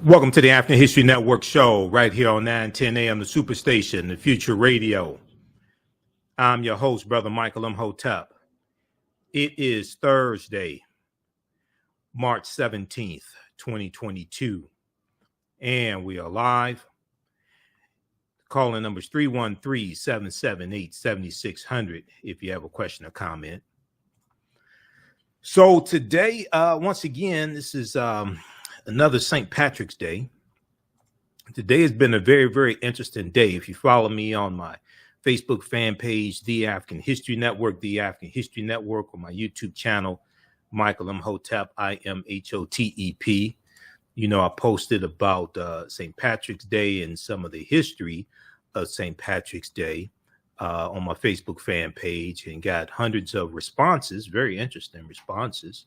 Welcome to the African History Network show right here on 910 AM, the Superstation, the Future Radio. I'm your host, Brother Michael Imhotep. It is Thursday, March 17th, 2022, and we are live. Calling numbers 313-778-7600 if you have a question or comment. So today, once again, this is another St. Patrick's Day. Today has been a very, very interesting day. If you follow me on my Facebook fan page, The African History Network, The African History Network, or my YouTube channel, Michael Imhotep, Imhotep. You know, I posted about St. Patrick's Day and some of the history of St. Patrick's Day on my Facebook fan page and got hundreds of responses, very interesting responses.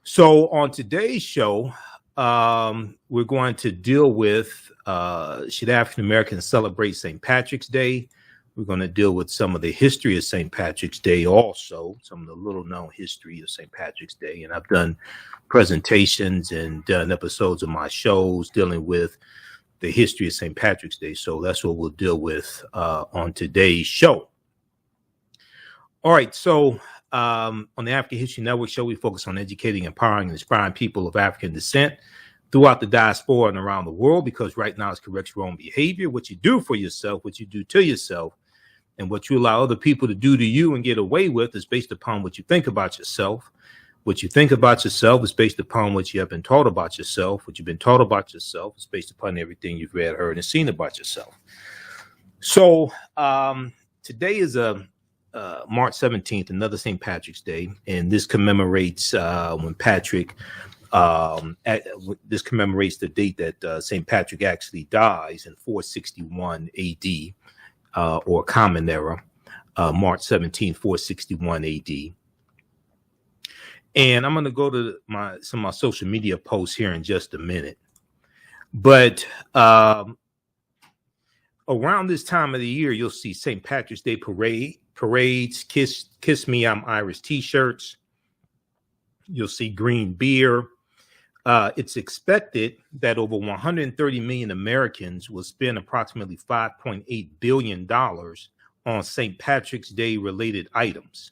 So on today's show, we're going to deal with should African Americans celebrate St. Patrick's Day? We're going to deal with some of the history of St. Patrick's Day, also some of the little known history of St. Patrick's Day. And I've done presentations and done episodes of my shows dealing with the history of St. Patrick's Day. So that's what we'll deal with on today's show. All right. So on the African History Network show, we focus on educating, empowering, and inspiring people of African descent throughout the diaspora and around the world, because right now it's correct your own behavior. What you do for yourself, what you do to yourself, and what you allow other people to do to you and get away with is based upon what you think about yourself. What you think about yourself is based upon what you have been taught about yourself. What you've been taught about yourself is based upon everything you've read, heard, and seen about yourself. So today is March 17th, another St. Patrick's Day, and this commemorates when Patrick, this commemorates the date that St. Patrick actually dies in 461 AD, or Common Era, March 17th, 461 AD. And I'm going to go to some of my social media posts here in just a minute. But around this time of the year, you'll see St. Patrick's Day parades, Kiss Me, I'm Irish t-shirts. You'll see green beer. It's expected that over 130 million Americans will spend approximately $5.8 billion on St. Patrick's Day related items.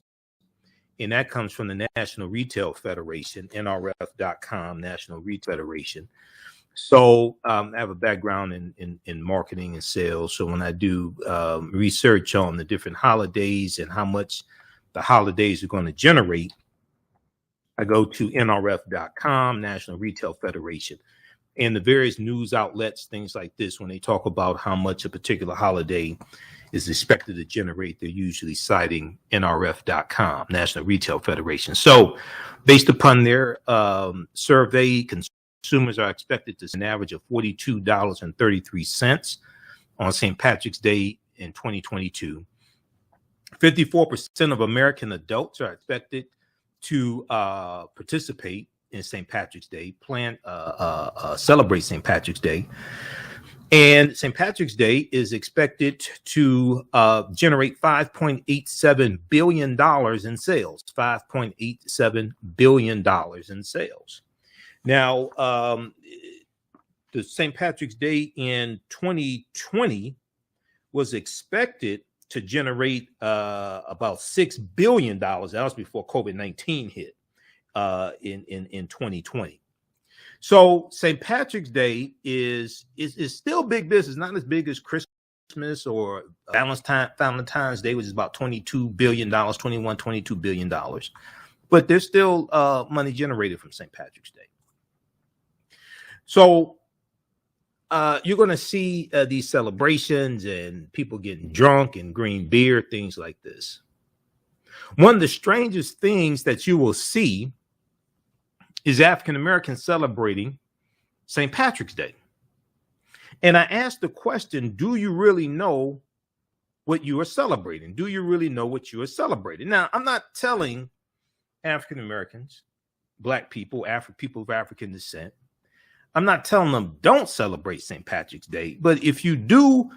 And that comes from the National Retail Federation, NRF.com, National Retail Federation. So I have a background in marketing and sales. So when I do research on the different holidays and how much the holidays are going to generate, I go to NRF.com, National Retail Federation, and the various news outlets, things like this, when they talk about how much a particular holiday is expected to generate, they're usually citing NRF.com, National Retail Federation. So based upon their survey, consumers are expected to spend an average of $42.33 on St. Patrick's Day in 2022. 54% of American adults are expected to participate in St. Patrick's Day, celebrate St. Patrick's Day. And St. Patrick's Day is expected to generate $5.87 billion in sales, $5.87 billion in sales. Now, the St. Patrick's Day in 2020 was expected to generate about $6 billion. That was before COVID-19 hit in 2020. So St. Patrick's Day is still big business, not as big as Christmas or Valentine's Day, which is about $22 billion, $22 billion. But there's still money generated from St. Patrick's Day. So you're going to see these celebrations and people getting drunk and green beer, things like this. One of the strangest things that you will see is African Americans celebrating St. Patrick's Day. And I asked the question, do you really know what you are celebrating? Do you really know what you are celebrating? Now, I'm not telling African Americans, Black people, people of African descent, I'm not telling them don't celebrate St. Patrick's Day. But if you do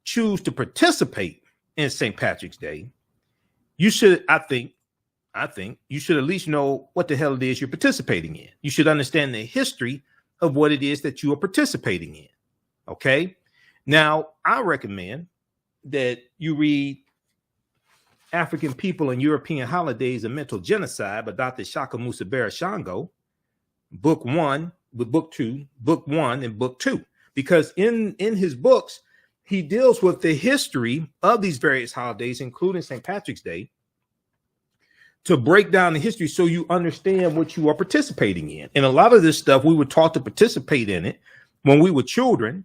choose to participate in St. Patrick's Day, you should, I think, I think you should at least know what the hell it is you're participating in. You should understand the history of what it is that you are participating in. Okay. Now, I recommend that you read African People and European Holidays and Mental Genocide by Dr. Shaka Musa Barashango, book 1 with book 2, book 1 and book 2, because in his books, he deals with the history of these various holidays, including St. Patrick's Day, to break down the history so you understand what you are participating in. And a lot of this stuff, we were taught to participate in it when we were children.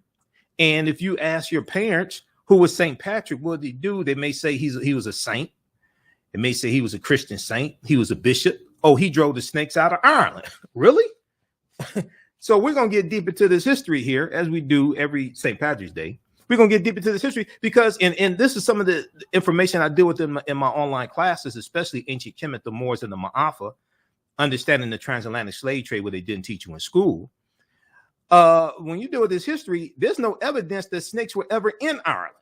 And if you ask your parents who was St. Patrick, what did he do? They may say he was a saint. They may say he was a Christian saint. He was a bishop. Oh, he drove the snakes out of Ireland. Really? So we're going to get deep into this history here, as we do every St. Patrick's Day. We're going to get deep into this history because, and this is some of the information I deal with in my online classes, especially ancient Kemet, the Moors, and the Ma'afa, understanding the transatlantic slave trade, where they didn't teach you in school. When you deal with this history, there's no evidence that snakes were ever in Ireland.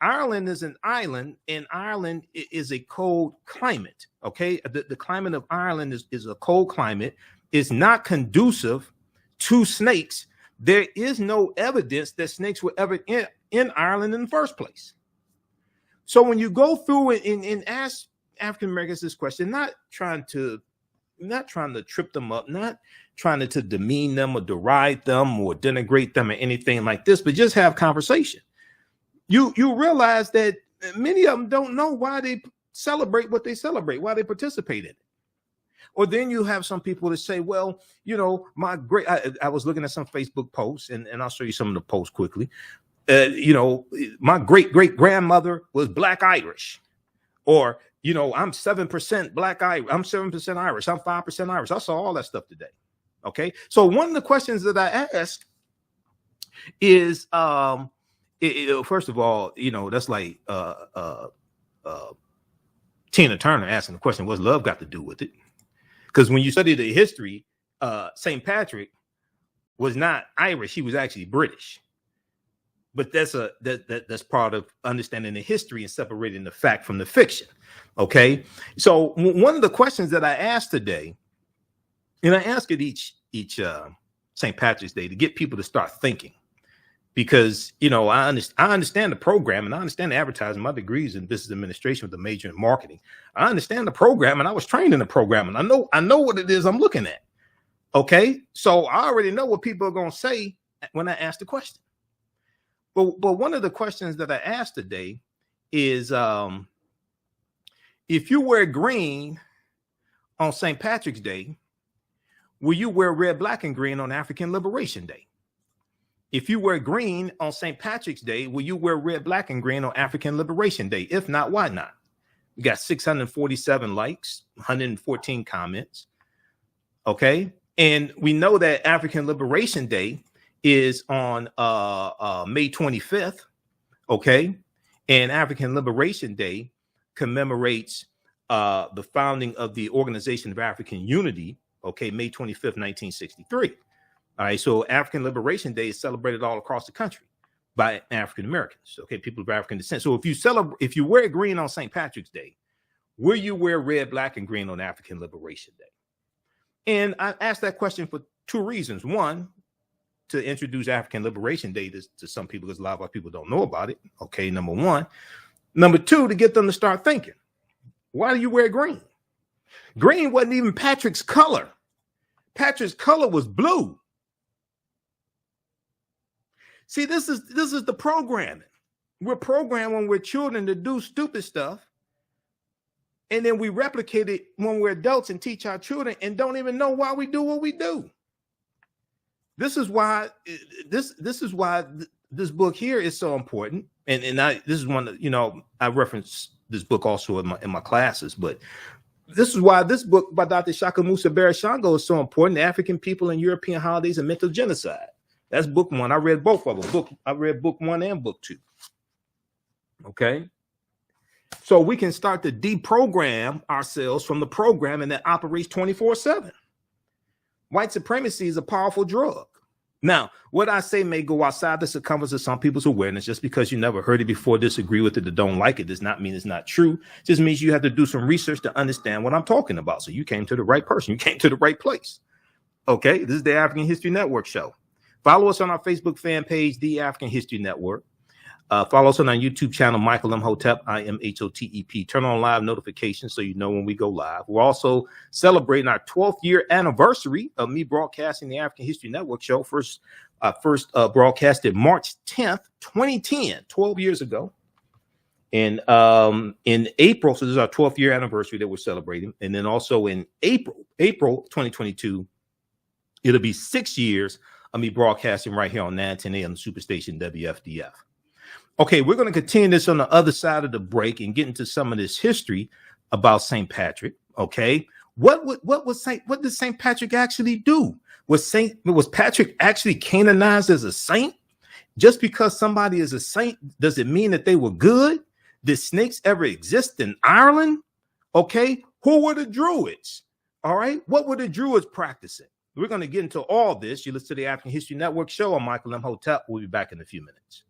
Ireland is an island, and Ireland is a cold climate. Okay, the climate of Ireland is a cold climate. It's not conducive to snakes. There is no evidence that snakes were ever in Ireland in the first place. So when you go through and ask African Americans this question, not trying to trip them up, not trying to demean them or deride them or denigrate them or anything like this, but just have conversation. You realize that many of them don't know why they celebrate what they celebrate, why they participate in it. Or then you have some people that say, well, you know, I was looking at some Facebook posts, and I'll show you some of the posts quickly. You know, my great-great-grandmother was Black Irish. Or, you know, I'm 7% Black Irish. I'm 7% Irish. I'm 5% Irish. I saw all that stuff today. Okay. So one of the questions that I asked is, first of all, you know, that's like Tina Turner asking the question, what's love got to do with it? Because when you study the history, St. Patrick was not Irish; he was actually British. But that's part of understanding the history and separating the fact from the fiction. Okay, so one of the questions that I asked today, and I ask it each St. Patrick's Day to get people to start thinking, because you know I understand the program and I understand the advertising. My degrees in business administration with a major in marketing. I understand the program and I was trained in the program and I know what it is I'm looking at. Okay, so I already know what people are going to say when I ask the question. But one of the questions that I asked today is, if you wear green on St. Patrick's Day, will you wear red, black, and green on African Liberation Day? If you wear green on St. Patrick's Day, will you wear red, black, and green on African Liberation Day? If not, why not? We got 647 likes, 114 comments. Okay. And we know that African Liberation Day is on May 25th. Okay. And African Liberation Day commemorates the founding of the Organization of African Unity. Okay. May 25th, 1963. All right. So African Liberation Day is celebrated all across the country by African Americans. Okay. People of African descent. So if you wear green on St. Patrick's Day, will you wear red, black, and green on African Liberation Day? And I asked that question for two reasons. One, to introduce African Liberation Day to some people, because a lot of people don't know about it. Okay, number one. Number two, to get them to start thinking. Why do you wear green? Green wasn't even Patrick's color. Patrick's color was blue. See, this is the programming. We're programmed when we're children to do stupid stuff. And then we replicate it when we're adults and teach our children and don't even know why we do what we do. This is why this book here is so important. And this is one that, you know, I reference this book also in my classes, but this is why this book by Dr. Shaka Musa Barashango is so important. The African People and European Holidays and Mental Genocide. That's book one. I read both of them. I read book 1 and book 2. Okay. So we can start to deprogram ourselves from the programming that operates 24/7. White supremacy is a powerful drug. Now, what I say may go outside the circumference of some people's awareness. Just because you never heard it before, disagree with it, or don't like it, does not mean it's not true. It just means you have to do some research to understand what I'm talking about. So you came to the right person. You came to the right place. Okay, this is the African History Network show. Follow us on our Facebook fan page, The African History Network. Follow us on our YouTube channel, Michael Imhotep, Imhotep. Turn on live notifications so you know when we go live. We're also celebrating our 12th year anniversary of me broadcasting the African History Network show. First broadcasted March 10th, 2010, 12 years ago. And in April, so this is our 12th year anniversary that we're celebrating. And then also in April 2022, it'll be 6 years of me broadcasting right here on 910 AM, the superstation WFDF. Okay, we're going to continue this on the other side of the break and get into some of this history about St. Patrick. Okay, what did St. Patrick actually do? Was Patrick actually canonized as a saint? Just because somebody is a saint, does it mean that they were good? Did snakes ever exist in Ireland? Okay, who were the Druids? All right, what were the Druids practicing? We're going to get into all this. You listen to the African History Network show. I'm Michael Imhotep. We'll be back in a few minutes.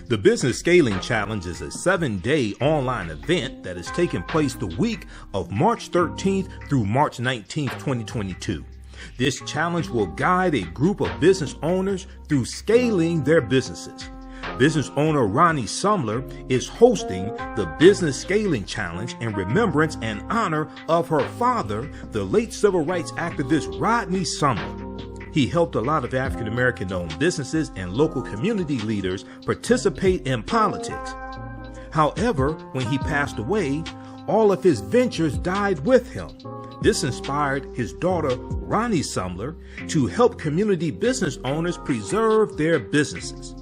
The Business Scaling Challenge is a 7-day online event that is taking place the week of March 13th through March 19th, 2022. This challenge will guide a group of business owners through scaling their businesses. Business owner Ronnie Sumler is hosting the Business Scaling Challenge in remembrance and honor of her father, the late civil rights activist Rodney Sumler. He helped a lot of African American owned businesses and local community leaders participate in politics. However, when he passed away, all of his ventures died with him. This inspired his daughter, Ronnie Sumler, to help community business owners preserve their businesses.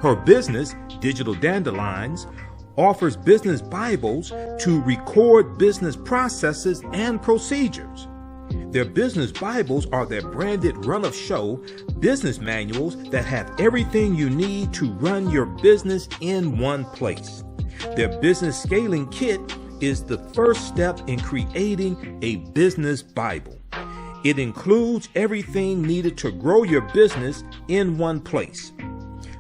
Her business, Digital Dandelions, offers business Bibles to record business processes and procedures. Their business Bibles are their branded run-of-show business manuals that have everything you need to run your business in one place. Their business scaling kit is the first step in creating a business Bible. It includes everything needed to grow your business in one place.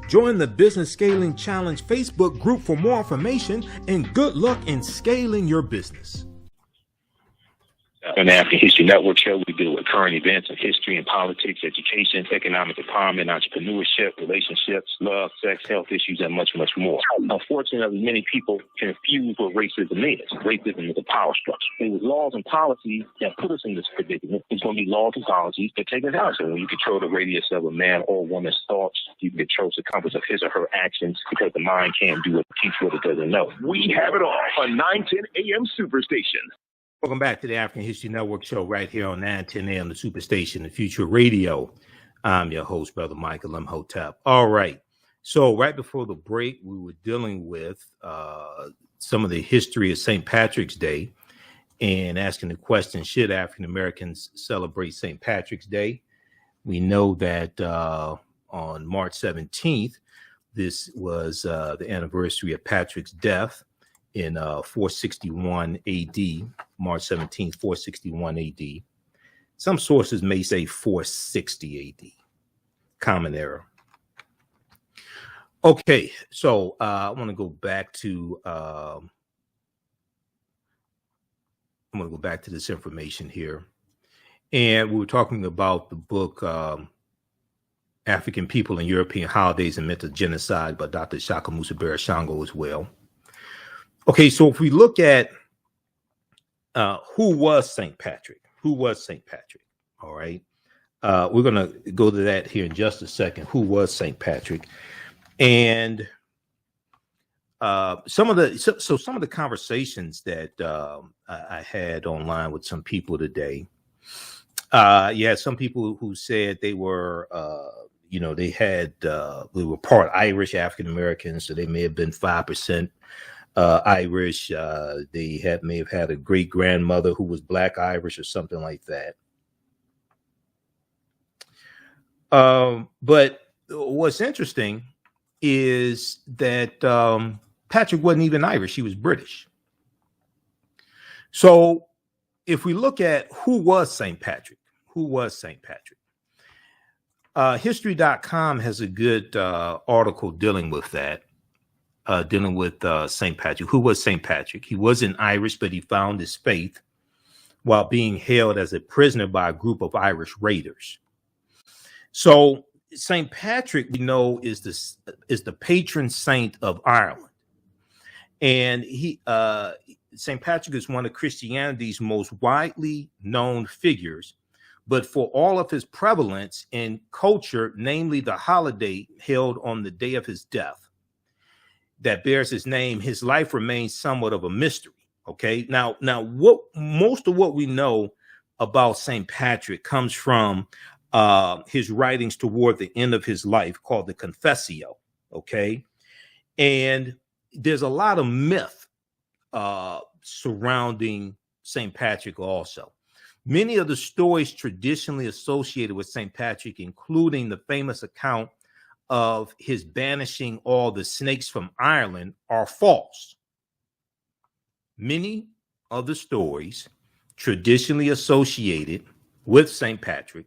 Join the Business Scaling Challenge Facebook group for more information, and good luck in scaling your business. On the African History Network show, we deal with current events in history and politics, education, economic empowerment, entrepreneurship, relationships, love, sex, health issues, and much, much more. Unfortunately, many people confuse what racism is. Racism is a power structure. It was laws and policies that put us in this predicament. It's going to be laws and policies that take us out. So when you control the radius of a man or woman's thoughts, you can control the compass of his or her actions, because the mind can't do or teach what it doesn't know. We have it all on 910 AM Superstation. Welcome back to the African History Network show right here on 910 AM, the superstation, the future radio. I'm your host, Brother Michael Imhotep. All right. So right before the break, we were dealing with some of the history of St. Patrick's Day and asking the question, should African Americans celebrate St. Patrick's Day? We know that on March 17th, this was the anniversary of Patrick's death in 461 AD, March 17th, 461 AD. Some sources may say 460 AD. Common error. Okay, so I want to go back to this information here. And we were talking about the book African People and European Holidays and Myth of Genocide by Dr. Shaka Musa Barashango as well. Okay, so if we look at who was St. Patrick? Who was St. Patrick? All right. We're going to go to that here in just a second. Who was St. Patrick? And some of the conversations that I had online with some people today, you had some people who said they were, they were part Irish African Americans, so they may have been 5%. Irish, they may have had a great grandmother who was Black Irish or something like that. But what's interesting is that Patrick wasn't even Irish; he was British. So, if we look at who was St. Patrick, History.com has a good article dealing with that, dealing with St. Patrick. Who was St. Patrick? He wasn't Irish, but he found his faith while being held as a prisoner by a group of Irish raiders. So St. Patrick, we know, is the patron saint of Ireland. And St. Patrick is one of Christianity's most widely known figures, but for all of his prevalence in culture, namely the holiday held on the day of his death that bears his name, his life remains somewhat of a mystery. Okay, now what most of what we know about St. Patrick comes from his writings toward the end of his life, called the Confessio. Okay, and there's a lot of myth surrounding St. Patrick also. Many of the stories traditionally associated with St. Patrick, including the famous account of his banishing all the snakes from Ireland, are false. Many of the stories traditionally associated with St. Patrick,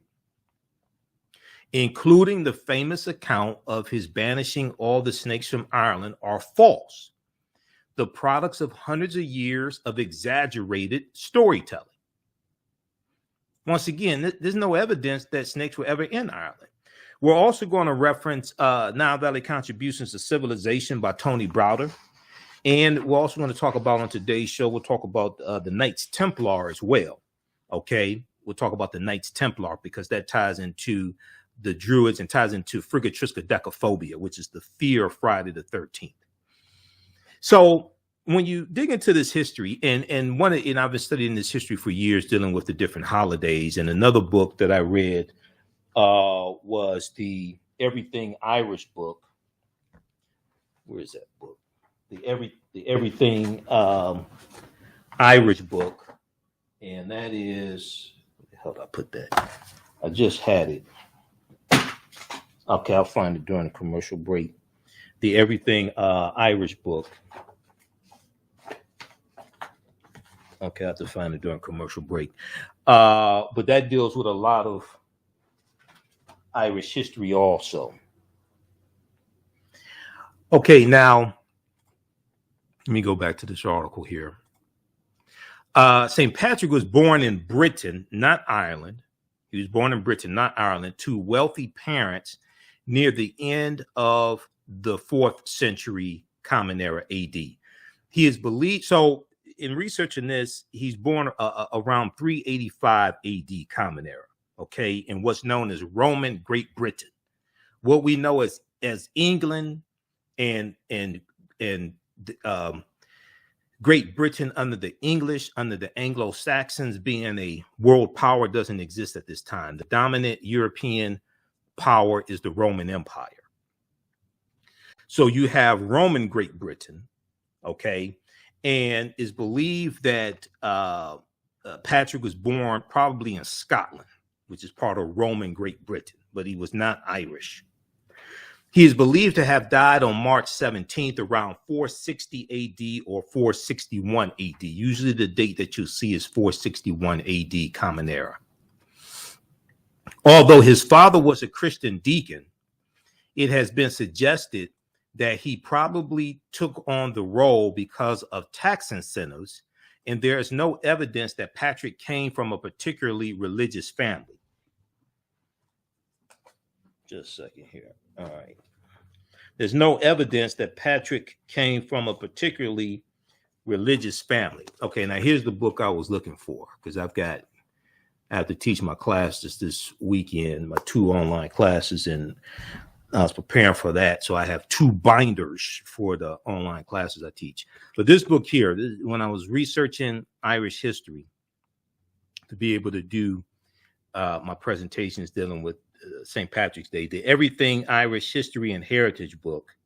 including the famous account of his banishing all the snakes from Ireland, are false, the products of hundreds of years of exaggerated storytelling. Once again, there's no evidence that snakes were ever in Ireland. We're also going to reference Nile Valley Contributions to Civilization by Tony Browder. And we're also going to talk about, on today's show, we'll talk about the Knights Templar as well. Okay, we'll talk about the Knights Templar because that ties into the Druids and ties into Frigatriskaidekaphobia, which is the fear of Friday the 13th. So when you dig into this history, and I've been studying this history for years, dealing with the different holidays. And another book that I read was the Everything Irish book. Where is that book? The Everything Irish book, and that is, how did I put that? I just had it. Okay, I'll find it during the commercial break. The Everything Irish book. Okay, I have to find it during commercial break. But that deals with a lot of Irish history also. Okay, now let me go back to this article here. St. Patrick was born in Britain, not Ireland. He was born in Britain, not Ireland, to wealthy parents near the end of the 4th century Common Era AD. He is believed, so in researching this, he's born around 385 AD Common Era, okay, in what's known as Roman Great Britain. What we know as England and Great Britain under the English, under the Anglo-Saxons being a world power doesn't exist at this time. The dominant European power is the Roman Empire. So you have Roman Great Britain, okay, and it's believed that Patrick was born probably in Scotland, which is part of Roman Great Britain, but he was not Irish. He is believed to have died on March 17th, around 460 AD or 461 AD. Usually the date that you'll see is 461 AD Common Era. Although his father was a Christian deacon, it has been suggested that he probably took on the role because of tax incentives, and there is no evidence that Patrick came from a particularly religious family. Just a second here. All right. There's no evidence that Patrick came from a particularly religious family. Okay, now here's the book I was looking for, because I have to teach my classes this weekend, my 2 online classes, and I was preparing for that. So I have 2 binders for the online classes I teach. But this book here, when I was researching Irish history to be able to do my presentations dealing with St. Patrick's Day, the Everything Irish History and Heritage book.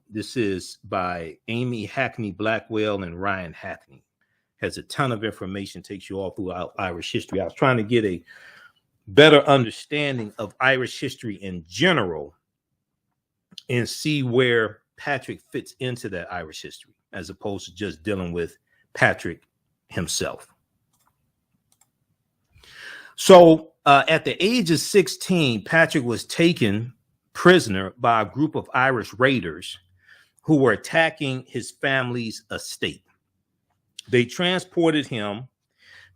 This is by Amy Hackney Blackwell and Ryan Hackney. Has a ton of information, takes you all through Irish history. I was trying to get a better understanding of Irish history in general and see where Patrick fits into that Irish history, as opposed to just dealing with Patrick himself. So at the age of 16, Patrick was taken prisoner by a group of Irish raiders who were attacking his family's estate. They transported him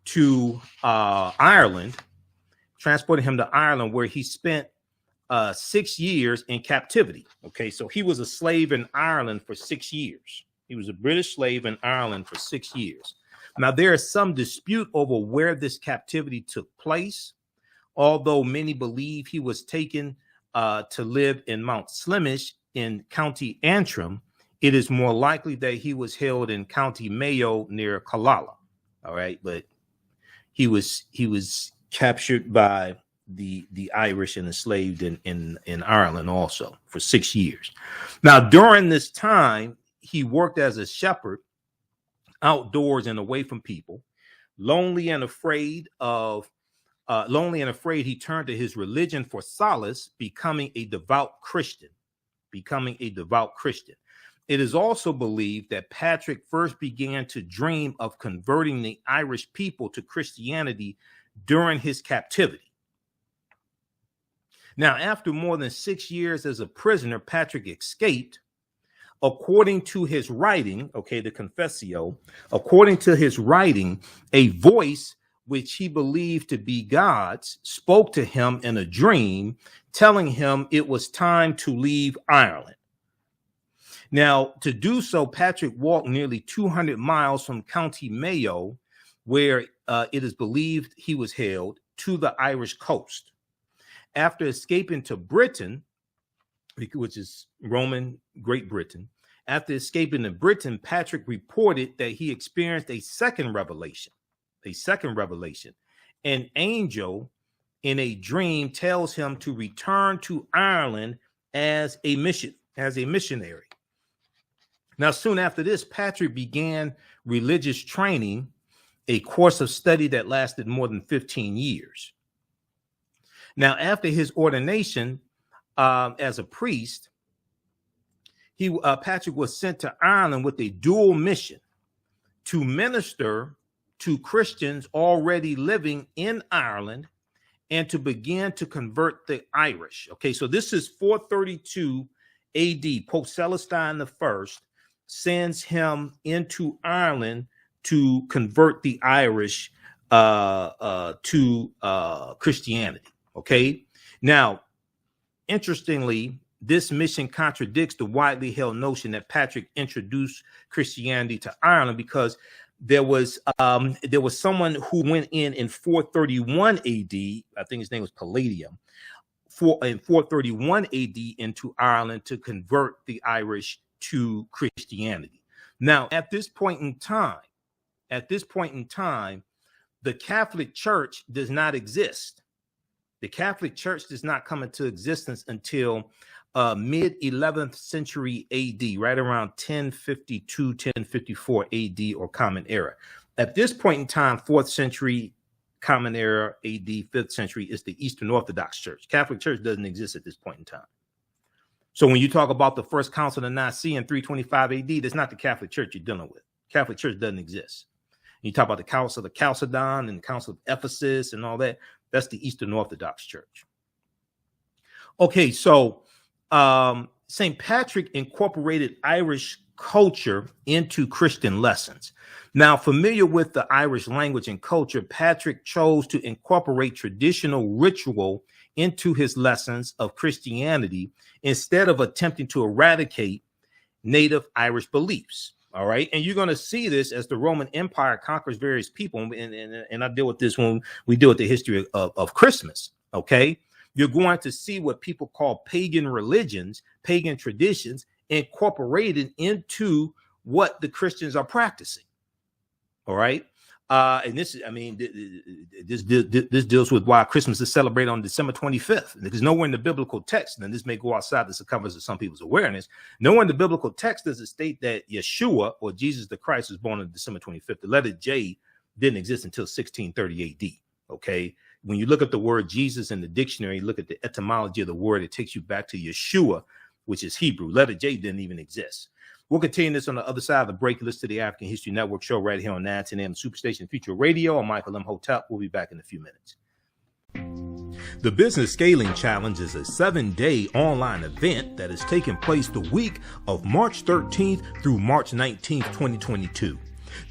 to Ireland, where he spent 6 years in captivity. Okay, so he was a slave in Ireland for 6 years. He was a British slave in Ireland for 6 years. Now, there is some dispute over where this captivity took place, although many believe he was taken to live in Mount Slemish in County Antrim. It is more likely that he was held in County Mayo near Killala. All right, but he was captured by the Irish and enslaved in Ireland also for 6 years. Now, during this time, he worked as a shepherd outdoors and away from people. Lonely and afraid, he turned to his religion for solace, becoming a devout Christian. It is also believed that Patrick first began to dream of converting the Irish people to Christianity during his captivity. Now, after more than 6 years as a prisoner, Patrick escaped. According to his writing, okay, the Confessio, according to his writing, a voice which he believed to be God's spoke to him in a dream, telling him it was time to leave Ireland. Now, to do so, Patrick walked nearly 200 miles from County Mayo, where it is believed he was held, to the Irish coast. After escaping to Britain, which is Roman Great Britain, after escaping to Britain, Patrick reported that he experienced a second revelation. An angel in a dream tells him to return to Ireland as a missionary. Now, soon after this, Patrick began religious training, a course of study that lasted more than 15 years. Now, after his ordination as a priest, Patrick was sent to Ireland with a dual mission to minister to Christians already living in Ireland and to begin to convert the Irish. Okay, so this is 432 AD. Pope Celestine I sends him into Ireland to convert the Irish to Christianity. Okay, now, interestingly, this mission contradicts the widely held notion that Patrick introduced Christianity to Ireland, because there was someone who went in 431 AD. I think his name was Palladium. In 431 AD into Ireland to convert the Irish to Christianity. Now, at this point in time, the Catholic Church does not exist. The Catholic Church does not come into existence until mid 11th century AD, right around 1052, 1054 AD or Common Era. At this point in time, 4th century Common Era AD, 5th century is the Eastern Orthodox Church. Catholic Church doesn't exist at this point in time. So when you talk about the First Council of Nicaea in 325 AD, that's not the Catholic Church you're dealing with. Catholic Church doesn't exist. You talk about the Council of Chalcedon and the Council of Ephesus and all that. That's the Eastern Orthodox Church. Okay, so St. Patrick incorporated Irish culture into Christian lessons. Now, familiar with the Irish language and culture, Patrick chose to incorporate traditional ritual into his lessons of Christianity instead of attempting to eradicate native Irish beliefs. All right. And you're going to see this as the Roman Empire conquers various people. And I deal with this when we deal with the history of Christmas. OK, you're going to see what people call pagan religions, pagan traditions incorporated into what the Christians are practicing. All right. And this, I mean, this deals with why Christmas is celebrated on December 25th. Because nowhere in the biblical text, and this may go outside the circumference of some people's awareness, nowhere in the biblical text does it state that Yeshua or Jesus the Christ was born on December 25th. The letter J didn't exist until 1630 AD. Okay. When you look at the word Jesus in the dictionary, look at the etymology of the word, it takes you back to Yeshua, which is Hebrew. Letter J didn't even exist. We'll continue this on the other side of the break. Listen to the African History Network show right here on 910 AM Superstation Future Radio. I'm Michael Imhotep. We'll be back in a few minutes. The Business Scaling Challenge is a 7-day online event that is taking place the week of March 13th through March 19th, 2022.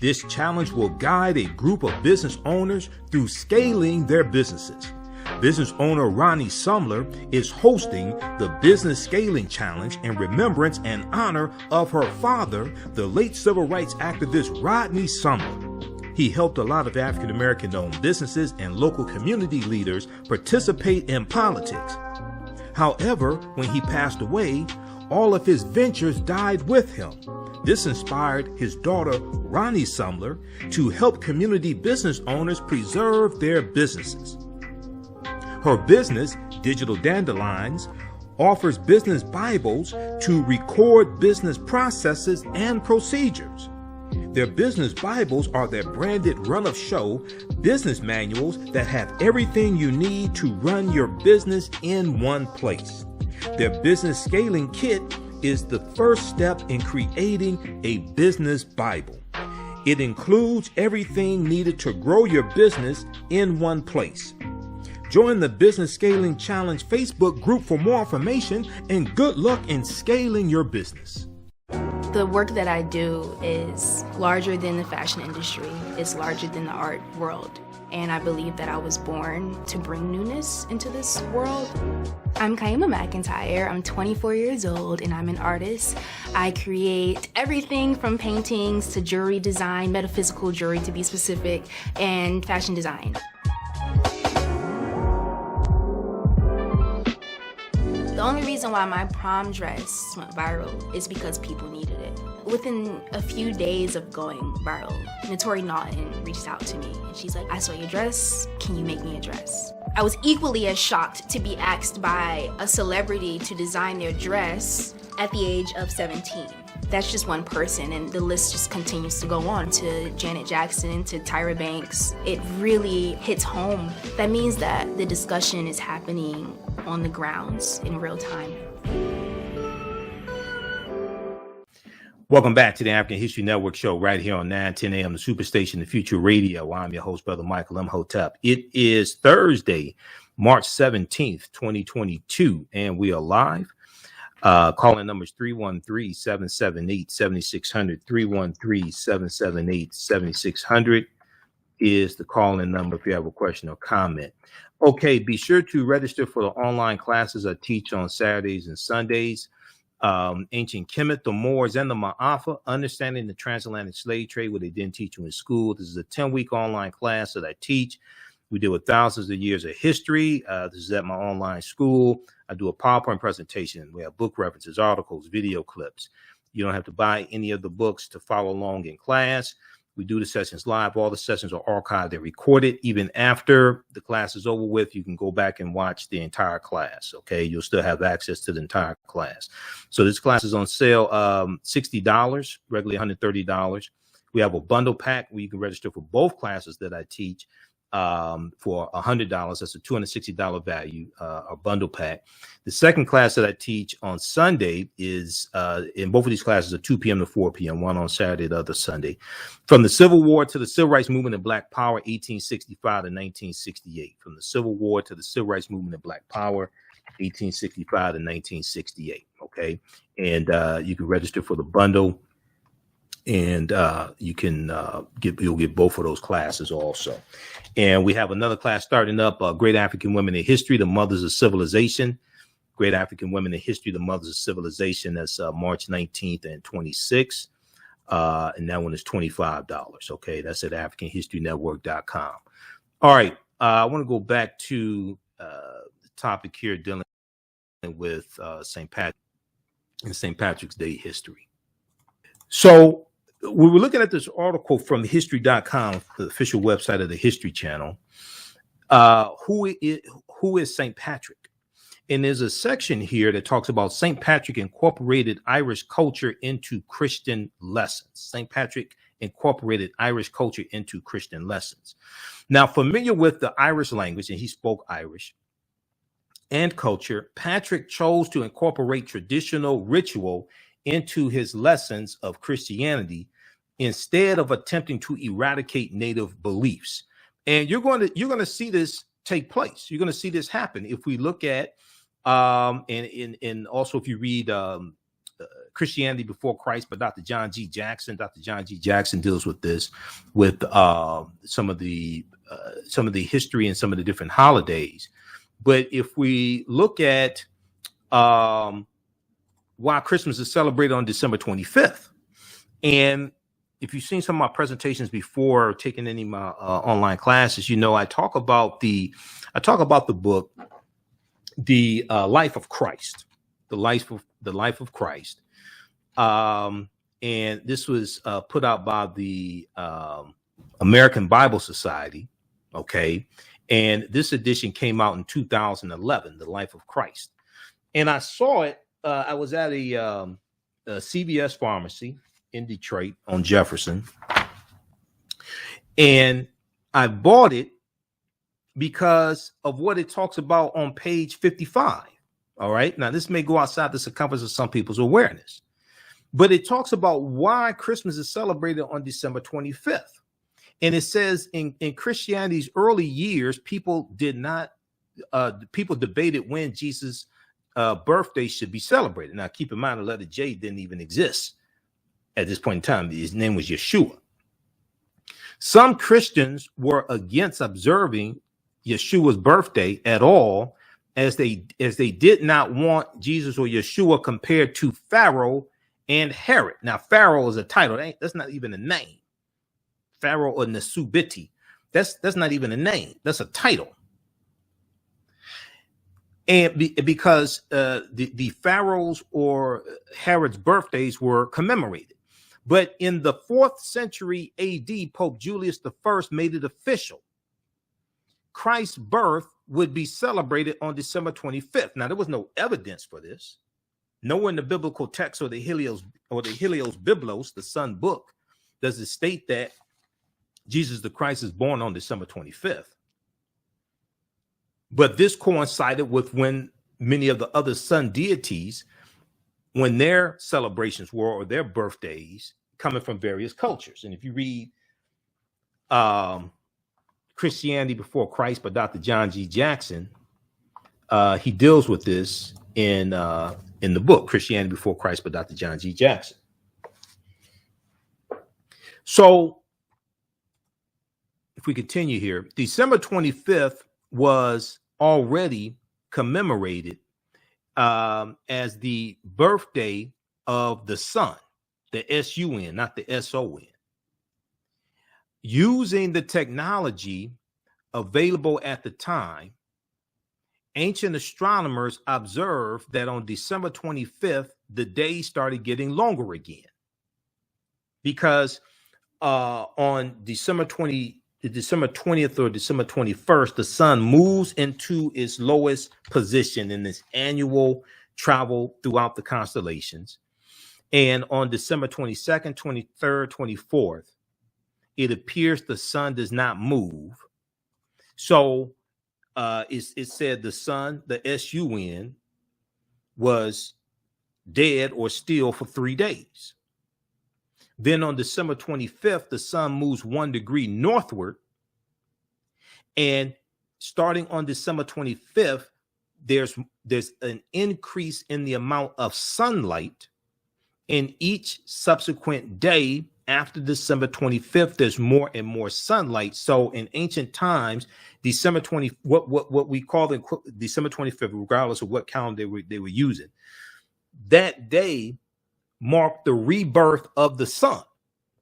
This challenge will guide a group of business owners through scaling their businesses. Business owner Ronnie Sumler is hosting the Business Scaling Challenge in remembrance and honor of her father, the late civil rights activist Rodney Sumler. He helped a lot of African American owned businesses and local community leaders participate in politics. However, when he passed away, all of his ventures died with him. This inspired his daughter, Ronnie Sumler, to help community business owners preserve their businesses. Her business, Digital Dandelions, offers business Bibles to record business processes and procedures. Their business Bibles are their branded run-of-show business manuals that have everything you need to run your business in one place. Their business scaling kit is the first step in creating a business Bible. It includes everything needed to grow your business in one place. Join the Business Scaling Challenge Facebook group for more information, and good luck in scaling your business. The work that I do is larger than the fashion industry. It's larger than the art world. And I believe that I was born to bring newness into this world. I'm Kaima McIntyre. I'm 24 years old and I'm an artist. I create everything from paintings to jewelry design, metaphysical jewelry to be specific, and fashion design. The only reason why my prom dress went viral is because people needed it. Within a few days of going viral, Notori Naughton reached out to me and she's like, I saw your dress, can you make me a dress? I was equally as shocked to be asked by a celebrity to design their dress at the age of 17. That's just one person, and the list just continues to go on, to Janet Jackson, to Tyra Banks. It really hits home. That means that the discussion is happening on the grounds in real time. Welcome back to the African History Network show right here on 9:10 a.m. the Superstation, the Future Radio. I'm your host, Brother Michael Imhotep. It is Thursday, March 17th, 2022, and we are live. Calling numbers 313-778-7600. 313-778-7600 is the call-in number if you have a question or comment. Okay, be sure to register for the online classes I teach on Saturdays and Sundays. Ancient Kemet, the Moors, and the Ma'afa, Understanding the Transatlantic Slave Trade, what they didn't teach you in school. This is a 10-week online class that I teach. We deal with thousands of years of history. This is at my online school. I do a PowerPoint presentation. We have book references, articles, video clips. You don't have to buy any of the books to follow along in class. We do the sessions live. All the sessions are archived and recorded. Even after the class is over with, you can go back and watch the entire class. Okay, you'll still have access to the entire class. So this class is on sale, $60, regularly $130. We have a bundle pack where you can register for both classes that I teach for $100. That's a $260 value, a bundle pack. The second class that I teach on Sunday is, in both of these classes, are 2 p.m. to 4 p.m., one on Saturday, the other Sunday. From the Civil War to the Civil Rights Movement and Black Power, 1865 to 1968. From the Civil War to the Civil Rights Movement and Black Power, 1865 to 1968. Okay. And you can register for the bundle. And you'll get both of those classes also. And we have another class starting up, Great African Women in History, the Mothers of Civilization. Great African Women in History, the Mothers of Civilization. That's March 19th and 26th. And that one is $25. Okay, that's at AfricanHistoryNetwork.com. All right, I want to go back to the topic here dealing with St. Patrick's Day history. So we were looking at this article from history.com, the official website of the History Channel. Who is St. Patrick? And there's a section here that talks about St. Patrick incorporated Irish culture into Christian lessons. St. Patrick incorporated Irish culture into Christian lessons. Now, familiar with the Irish language, and he spoke Irish, and culture, Patrick chose to incorporate traditional ritual into his lessons of Christianity instead of attempting to eradicate native beliefs. And you're going to see this take place. You're going to see this happen. If we look at, and also if you read Christianity Before Christ by Dr. John G. Jackson. Dr. John G. Jackson deals with this, with some of the history and some of the different holidays. But if we look at why Christmas is celebrated on December 25th, and if you've seen some of my presentations before, or taken any of my online classes, you know I talk about the book, The Life of Christ, the life of Christ. And this was put out by the American Bible Society. Okay. And this edition came out in 2011, The Life of Christ. And I saw it. I was at a CVS pharmacy in Detroit on Jefferson. And I bought it because of what it talks about on page 55. All right. Now, this may go outside the circumference of some people's awareness, but it talks about why Christmas is celebrated on December 25th. And it says in Christianity's early years, people debated when Jesus' birthday should be celebrated. Now, keep in mind, the letter J didn't even exist at this point in time. His name was Yeshua. Some Christians were against observing Yeshua's birthday at all, as they did not want Jesus or Yeshua compared to Pharaoh and Herod. Now, Pharaoh is a title. That's not even a name. Pharaoh or Nesubiti. That's not even a name. That's a title. And because the Pharaoh's or Herod's birthdays were commemorated. But in the 4th century AD, Pope Julius I made it official. Christ's birth would be celebrated on December 25th. Now, there was no evidence for this. Nowhere in the biblical text or the Helios Biblos, the Sun book, does it state that Jesus the Christ is born on December 25th. But this coincided with when many of the other sun deities, when their celebrations were, or their birthdays, coming from various cultures. And if you read Christianity Before Christ by Dr. John G. Jackson, he deals with this in the book Christianity Before Christ by Dr. John G. Jackson. So if we continue here, December 25th was already commemorated as the birthday of the sun, the S-U-N, not the S-O-N. Using the technology available at the time, ancient astronomers observed that on December 25th, the day started getting longer again. Because on December 20th or December 21st, the sun moves into its lowest position in this annual travel throughout the constellations. And on December 22nd, 23rd, 24th, it appears the sun does not move. So it said the sun, the S-U-N, was dead or still for 3 days. Then on December 25th, the sun moves 1 degree northward. And starting on December 25th, there's an increase in the amount of sunlight. In each subsequent day after December 25th, there's more and more sunlight. So in ancient times, December 20, what we call December 25th, regardless of what calendar they were using, that day marked the rebirth of the sun,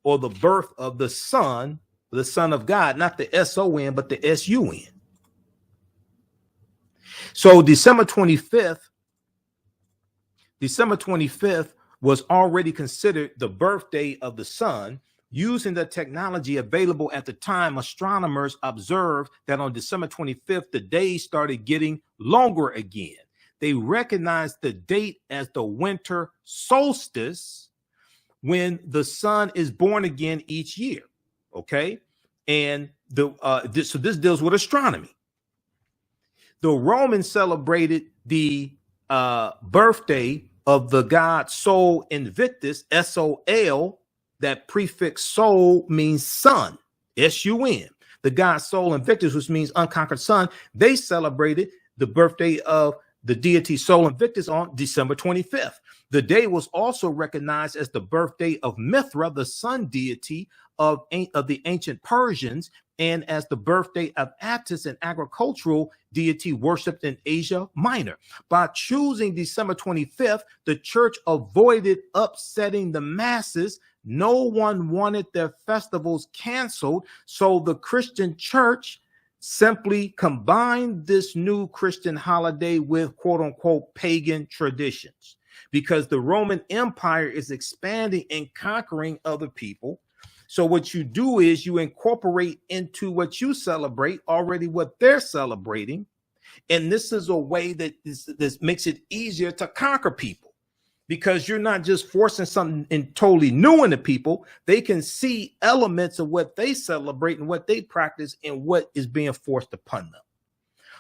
or the birth of the Son of God, not the S-O-N, but the S-U-N. So December 25th was already considered the birthday of the sun. Using the technology available at the time, astronomers observed that on December 25th, the days started getting longer again. They recognized the date as the winter solstice, when the sun is born again each year. Okay. And so this deals with astronomy. The Romans celebrated the birthday of the god Sol Invictus, S-O-L. That prefix Sol means sun, S-U-N. the god Sol Invictus, which means unconquered sun, they celebrated the birthday of the deity Sol Invictus on December 25th. The day was also recognized as the birthday of Mithra, the sun deity of the ancient Persians, and as the birthday of Attis, an agricultural deity worshipped in Asia Minor. By choosing December 25th, the church avoided upsetting the masses. No one wanted their festivals canceled, so the Christian church simply combined this new Christian holiday with quote-unquote pagan traditions, because the Roman Empire is expanding and conquering other people. So what you do is you incorporate into what you celebrate already what they're celebrating. And this is a way that this makes it easier to conquer people, because you're not just forcing something totally new into people. They can see elements of what they celebrate and what they practice and what is being forced upon them.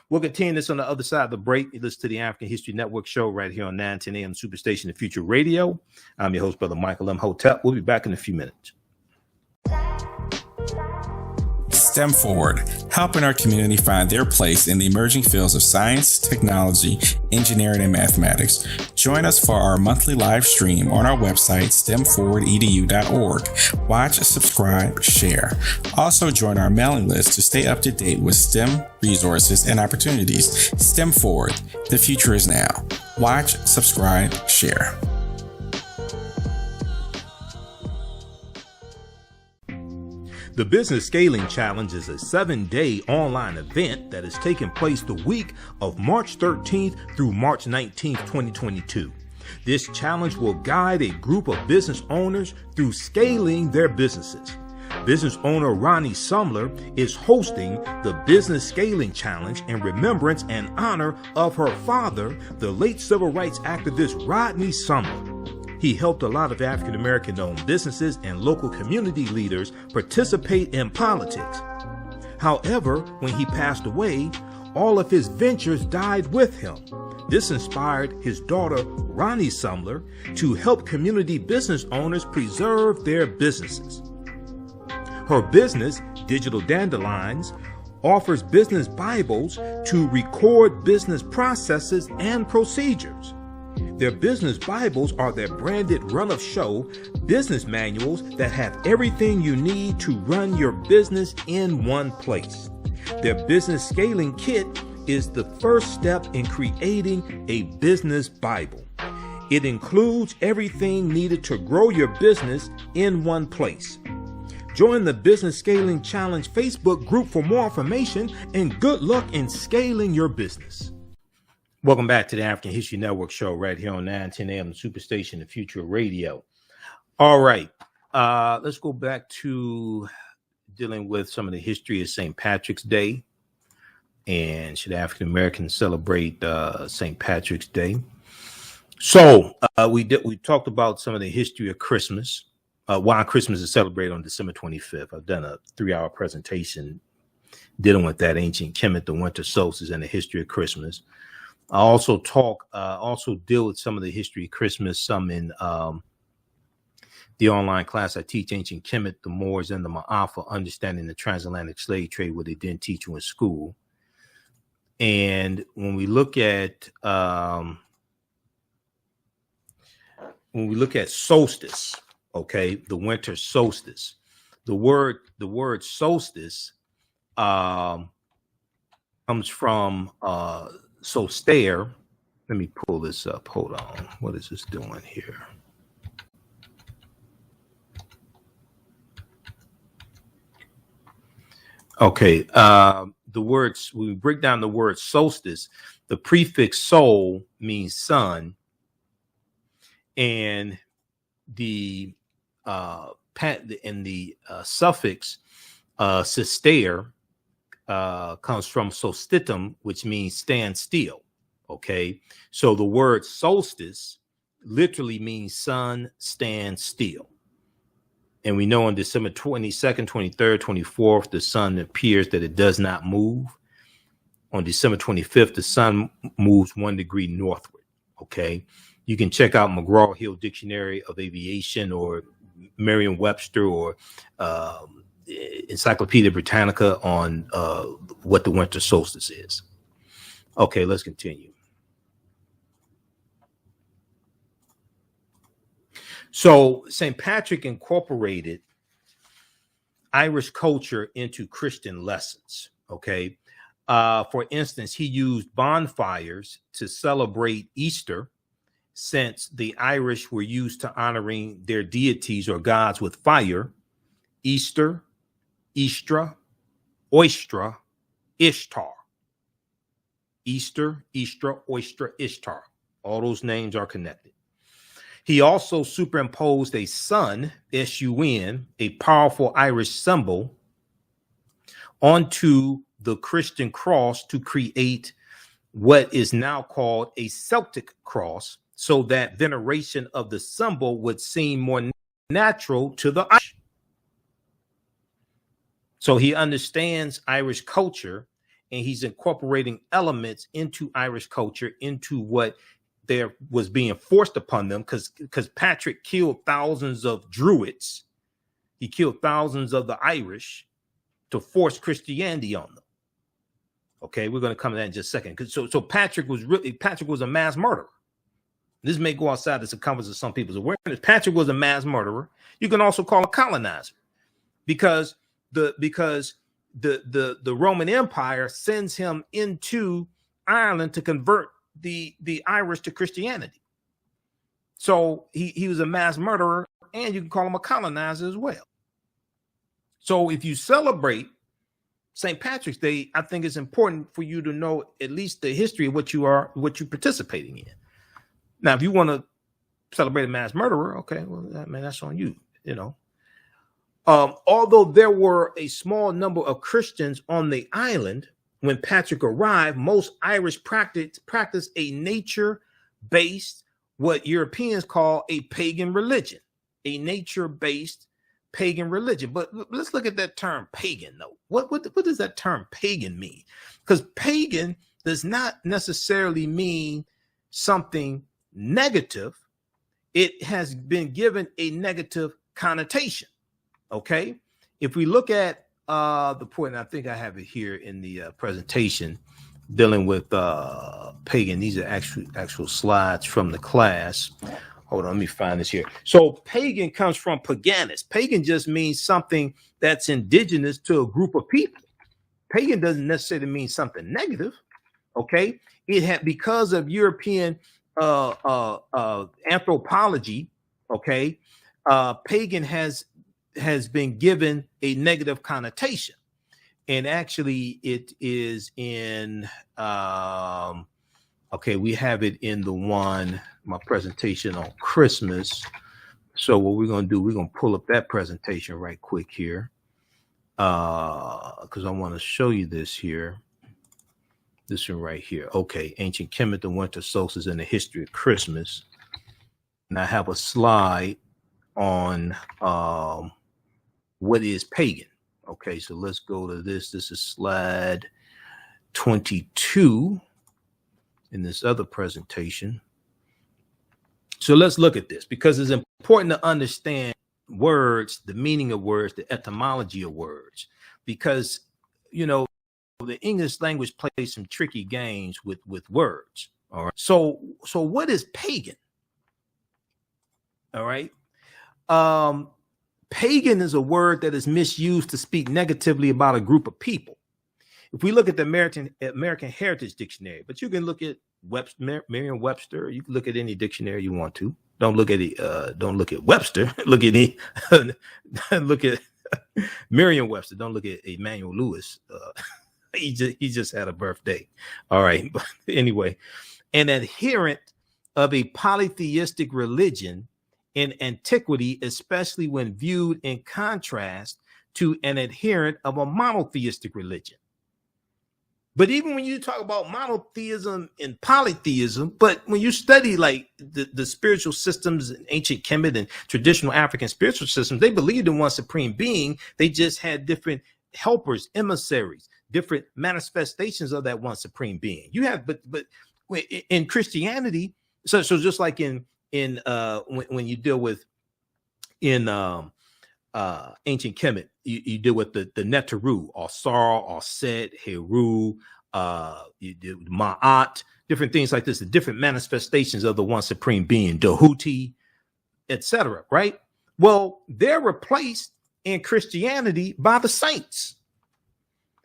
We'll continue this on the other side of the break. You listen to the African History Network show right here on 910 AM Superstation, The Future Radio. I'm your host, Brother Michael Imhotep. We'll be back in a few minutes. STEM Forward, helping our community find their place in the emerging fields of science, technology, engineering, and mathematics. Join us for our monthly live stream on our website, stemforwardedu.org. Watch, subscribe, share. Also join our mailing list to stay up to date with STEM resources and opportunities. STEM Forward, the future is now. Watch, subscribe, share. The Business Scaling Challenge is a 7-day online event that is taking place the week of March 13th through March 19th, 2022. This challenge will guide a group of business owners through scaling their businesses. Business owner Ronnie Sumler is hosting the Business Scaling Challenge in remembrance and honor of her father, the late civil rights activist Rodney Sumler. He helped a lot of African-American owned businesses and local community leaders participate in politics. However, when he passed away, all of his ventures died with him. This inspired his daughter, Ronnie Sumler, to help community business owners preserve their businesses. Her business, Digital Dandelions, offers business Bibles to record business processes and procedures. Their business Bibles are their branded run-of-show business manuals that have everything you need to run your business in one place. Their business scaling kit is the first step in creating a business Bible. It includes everything needed to grow your business in one place. Join the Business Scaling Challenge Facebook group for more information, and good luck in scaling your business. Welcome back to the African History Network show right here on 910 AM Superstation, The Future Radio. All right, let's go back to dealing with some of the history of St. Patrick's Day, and should African Americans celebrate St. Patrick's Day? So we talked about some of the history of Christmas, why Christmas is celebrated on December 25th. I've done a 3-hour presentation dealing with that, ancient Kemet, the winter solstice, and the history of Christmas. I also deal with some of the history of Christmas, some in the online class. I teach ancient Kemet, the Moors, and the Ma'afa, understanding the transatlantic slave trade, where they didn't teach you in school. And when we look at solstice, okay, the winter solstice, the word solstice comes from solstare. Let me pull this up. Hold on. What is this doing here? Okay. When we break down the word solstice, the prefix sol means sun, and the suffix sistere comes from solstitum, which means stand still. Okay, so the word solstice literally means sun stand still. And we know on December 22nd, 23rd, 24th, the sun appears that it does not move. On December 25th, the sun moves 1 degree northward. Okay, you can check out McGraw-Hill Dictionary of Aviation or Merriam-Webster or Encyclopedia Britannica on what the winter solstice is. Okay, let's continue. So St. Patrick incorporated Irish culture into Christian lessons. Okay. For instance, he used bonfires to celebrate Easter, since the Irish were used to honoring their deities or gods with fire. Easter, Eastra, Oistra, Ishtar. Easter, Eastra, Oistra, Ishtar. All those names are connected. He also superimposed a sun, S-U-N, a powerful Irish symbol, onto the Christian cross to create what is now called a Celtic cross, so that veneration of the symbol would seem more natural to the Irish. So he understands Irish culture, and he's incorporating elements into Irish culture, into what there was being forced upon them, because Patrick killed thousands of Druids. He killed thousands of the Irish to force Christianity on them. Okay, we're going to come to that in just a second. So Patrick was a mass murderer. This may go outside the circumference of some people's awareness. Patrick was a mass murderer. You can also call a colonizer, because the Roman Empire sends him into Ireland to convert the Irish to Christianity. So he was a mass murderer, and you can call him a colonizer as well. So if you celebrate St. Patrick's Day, I think it's important for you to know at least the history of what you're participating in. Now, if you want to celebrate a mass murderer, okay, well, that's on you, you know. Although there were a small number of Christians on the island when Patrick arrived, most Irish practiced a nature-based, what Europeans call a pagan religion, a nature-based pagan religion. But let's look at that term pagan, though. What does that term pagan mean? Because pagan does not necessarily mean something negative. It has been given a negative connotation. Okay, if we look at the point, I think I have it here in the presentation dealing with pagan. These are actual slides from the class. Hold on, let me find this here. So pagan comes from paganus. Pagan just means something that's indigenous to a group of people. Pagan doesn't necessarily mean something negative. Okay, it had, because of European anthropology. Okay, pagan has been given a negative connotation, and actually it is in okay, we have it in my presentation on Christmas. So what we're going to do, we're going to pull up that presentation right quick here, because I want to show you this here. This one right here. Okay, ancient Kemet, the winter solstice, and the history of Christmas. And I have a slide on what is pagan. Okay, so let's go to this. This is slide 22 in this other presentation. So let's look at this, because it's important to understand words, the meaning of words, the etymology of words, because, you know, the English language plays some tricky games with words. All right. So what is pagan? All right. Pagan is a word that is misused to speak negatively about a group of people. If we look at the American Heritage Dictionary, but you can look at Merriam-Webster, you can look at any dictionary you want to. Don't look at Webster. Look at Merriam-Webster. Don't look at Emmanuel Lewis. He just had a birthday. All right. But anyway, an adherent of a polytheistic religion in antiquity, especially when viewed in contrast to an adherent of a monotheistic religion. But even when you talk about monotheism and polytheism, but when you study like the spiritual systems in ancient Kemet and traditional African spiritual systems, they believed in one supreme being. They just had different helpers, emissaries, different manifestations of that one supreme being. You have, but in Christianity, so just like when you deal with in ancient Kemet, you deal with the Neteru, or Sar, or Set, Heru, you do Ma'at, different things like this, the different manifestations of the one supreme being, Dahuti, etc. Right? Well, they're replaced in Christianity by the saints.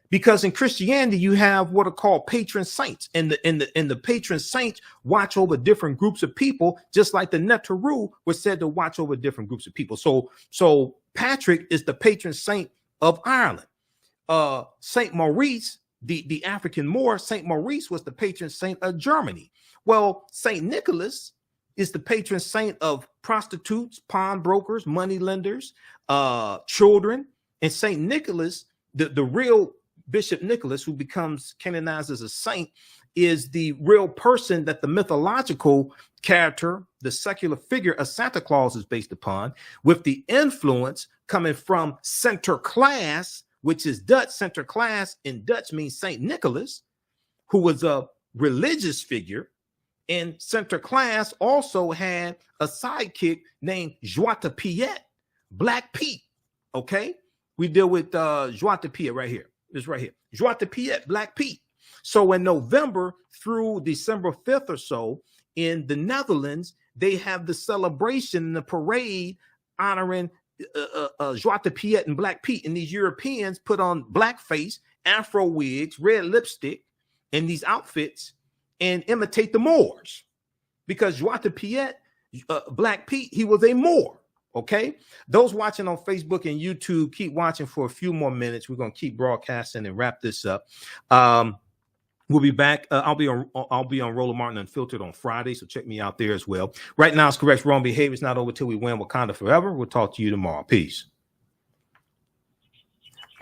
Because in Christianity, you have what are called patron saints, and the patron saints watch over different groups of people, just like the Neteru was said to watch over different groups of people. So Patrick is the patron saint of Ireland. Saint Maurice, the African Moor, Saint Maurice was the patron saint of Germany. Well, Saint Nicholas is the patron saint of prostitutes, pawnbrokers, moneylenders, children, and Saint Nicholas, the real Bishop Nicholas, who becomes canonized as a saint, is the real person that the mythological character, the secular figure of Santa Claus is based upon, with the influence coming from Sinterklaas, which is Dutch. Sinterklaas in Dutch means Saint Nicholas, who was a religious figure. And Sinterklaas also had a sidekick named Zwarte Piet, Black Pete. Okay, we deal with Zwarte Piet right here. This right here, Zwarte Piet, Black Pete. So in November through December 5th or so, in the Netherlands, they have the celebration and the parade honoring Zwarte Piet and Black Pete. And these Europeans put on blackface, afro wigs, red lipstick, and these outfits and imitate the Moors. Because Zwarte Piet, Black Pete, he was a Moor. Okay, those watching on Facebook and YouTube, keep watching for a few more minutes. We're going to keep broadcasting and wrap this up. We'll be back. I'll be on Roland Martin Unfiltered on Friday, so check me out there as well. Right now, it's correct. Wrong behavior is not over till we win. Wakanda forever. We'll talk to you tomorrow. Peace.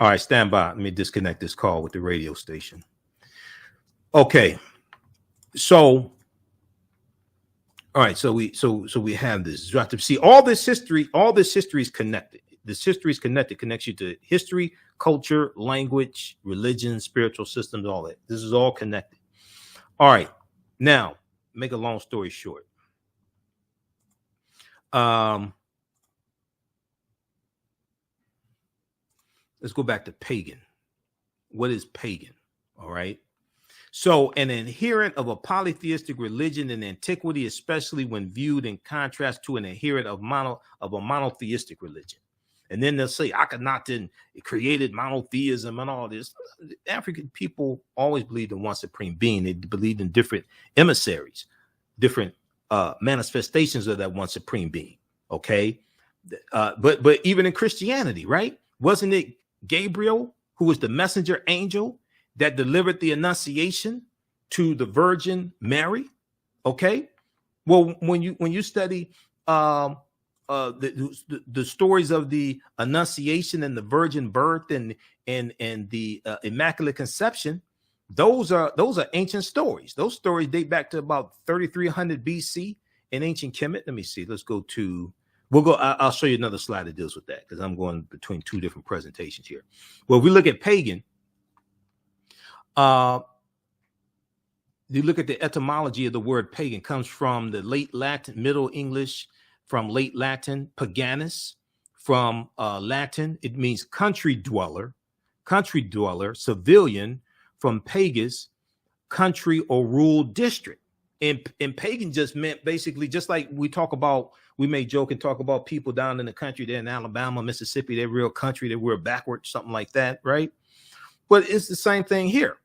All right, stand by. Let me disconnect this call with the radio station. Okay, so. All right, so we have this. See, all this history is connected. This history is connected, connects you to history, culture, language, religion, spiritual systems, all that. This is all connected. All right, now, make a long story short. Let's go back to pagan. What is pagan? All right. So an adherent of a polytheistic religion in antiquity, especially when viewed in contrast to an adherent of a monotheistic religion. And then they'll say Akhenaten created monotheism and all this. African people always believed in one supreme being. They believed in different emissaries, different manifestations of that one supreme being. Okay. But even in Christianity, right? Wasn't it Gabriel who was the messenger angel that delivered the Annunciation to the Virgin Mary? Okay, well, when you study the stories of the Annunciation and the virgin birth and the Immaculate Conception, those are ancient stories. Those stories date back to about 3300 BC in ancient Kemet. Let me see. Let's go to. I'll show you another slide that deals with that because I'm going between two different presentations here. Well, if we look at pagan. You look at the etymology of the word pagan, comes from the late Latin, Middle English, from late Latin, paganus, from Latin, it means country dweller, civilian, from pagus, country or rural district. And pagan just meant basically, just like we may joke and talk about people down in the country, they're in Alabama, Mississippi, they're real country, they were backward, something like that, right? But it's the same thing here.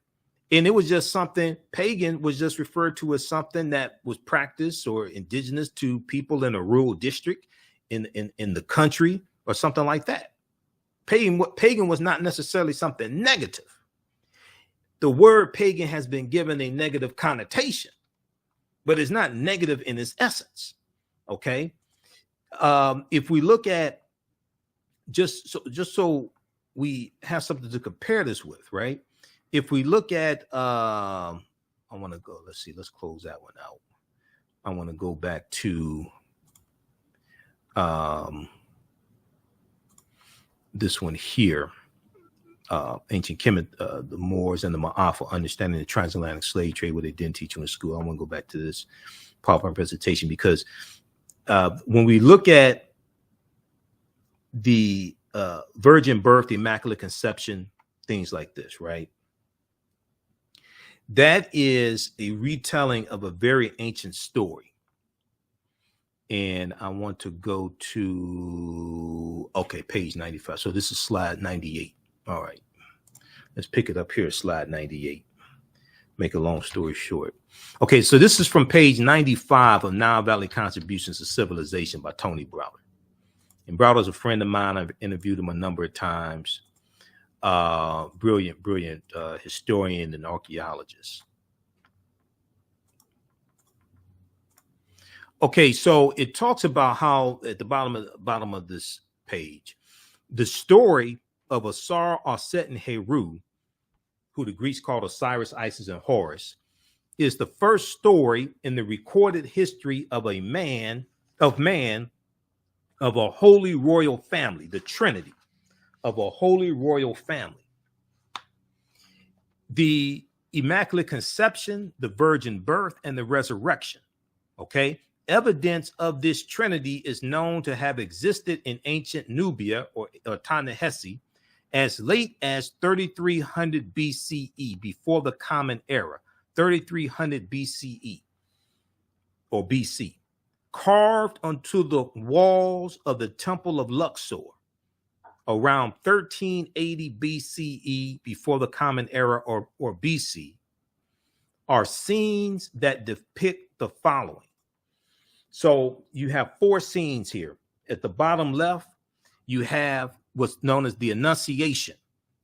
And it was just something, pagan was just referred to as something that was practiced or indigenous to people in a rural district in the country or something like that. Pagan was not necessarily something negative. The word pagan has been given a negative connotation, but it's not negative in its essence. Okay. If we look at just so we have something to compare this with, right? If we look at, I want to go, let's close that one out. I want to go back to this one here. Ancient Kemet, the Moors and the Ma'afa, understanding the transatlantic slave trade, what they didn't teach you in school. I want to go back to this PowerPoint presentation because when we look at the virgin birth, the Immaculate Conception, things like this, right? That is a retelling of a very ancient story. And I want to go to, okay, page 95. So this is slide 98. All right. Let's pick it up here, slide 98. Make a long story short. Okay, so this is from page 95 of Nile Valley Contributions to Civilization by Tony Browder. And Browder's a friend of mine. I've interviewed him a number of times. Brilliant historian and archaeologist. Okay, so it talks about how at the bottom of this page, the story of Asar, Aset, and Heru, who the Greeks called Osiris, Isis, and Horus, is the first story in the recorded history of man of a holy royal family, the Trinity of a holy royal family. The Immaculate Conception, the virgin birth, and the resurrection. Okay. Evidence of this Trinity is known to have existed in ancient Nubia or Ta-Nehesi as late as 3300 BCE, before the Common Era, 3300 BCE or BC, carved onto the walls of the Temple of Luxor around 1380 BCE, before the Common Era or BC, are scenes that depict the following. So you have four scenes here. At the bottom left, you have what's known as the Annunciation.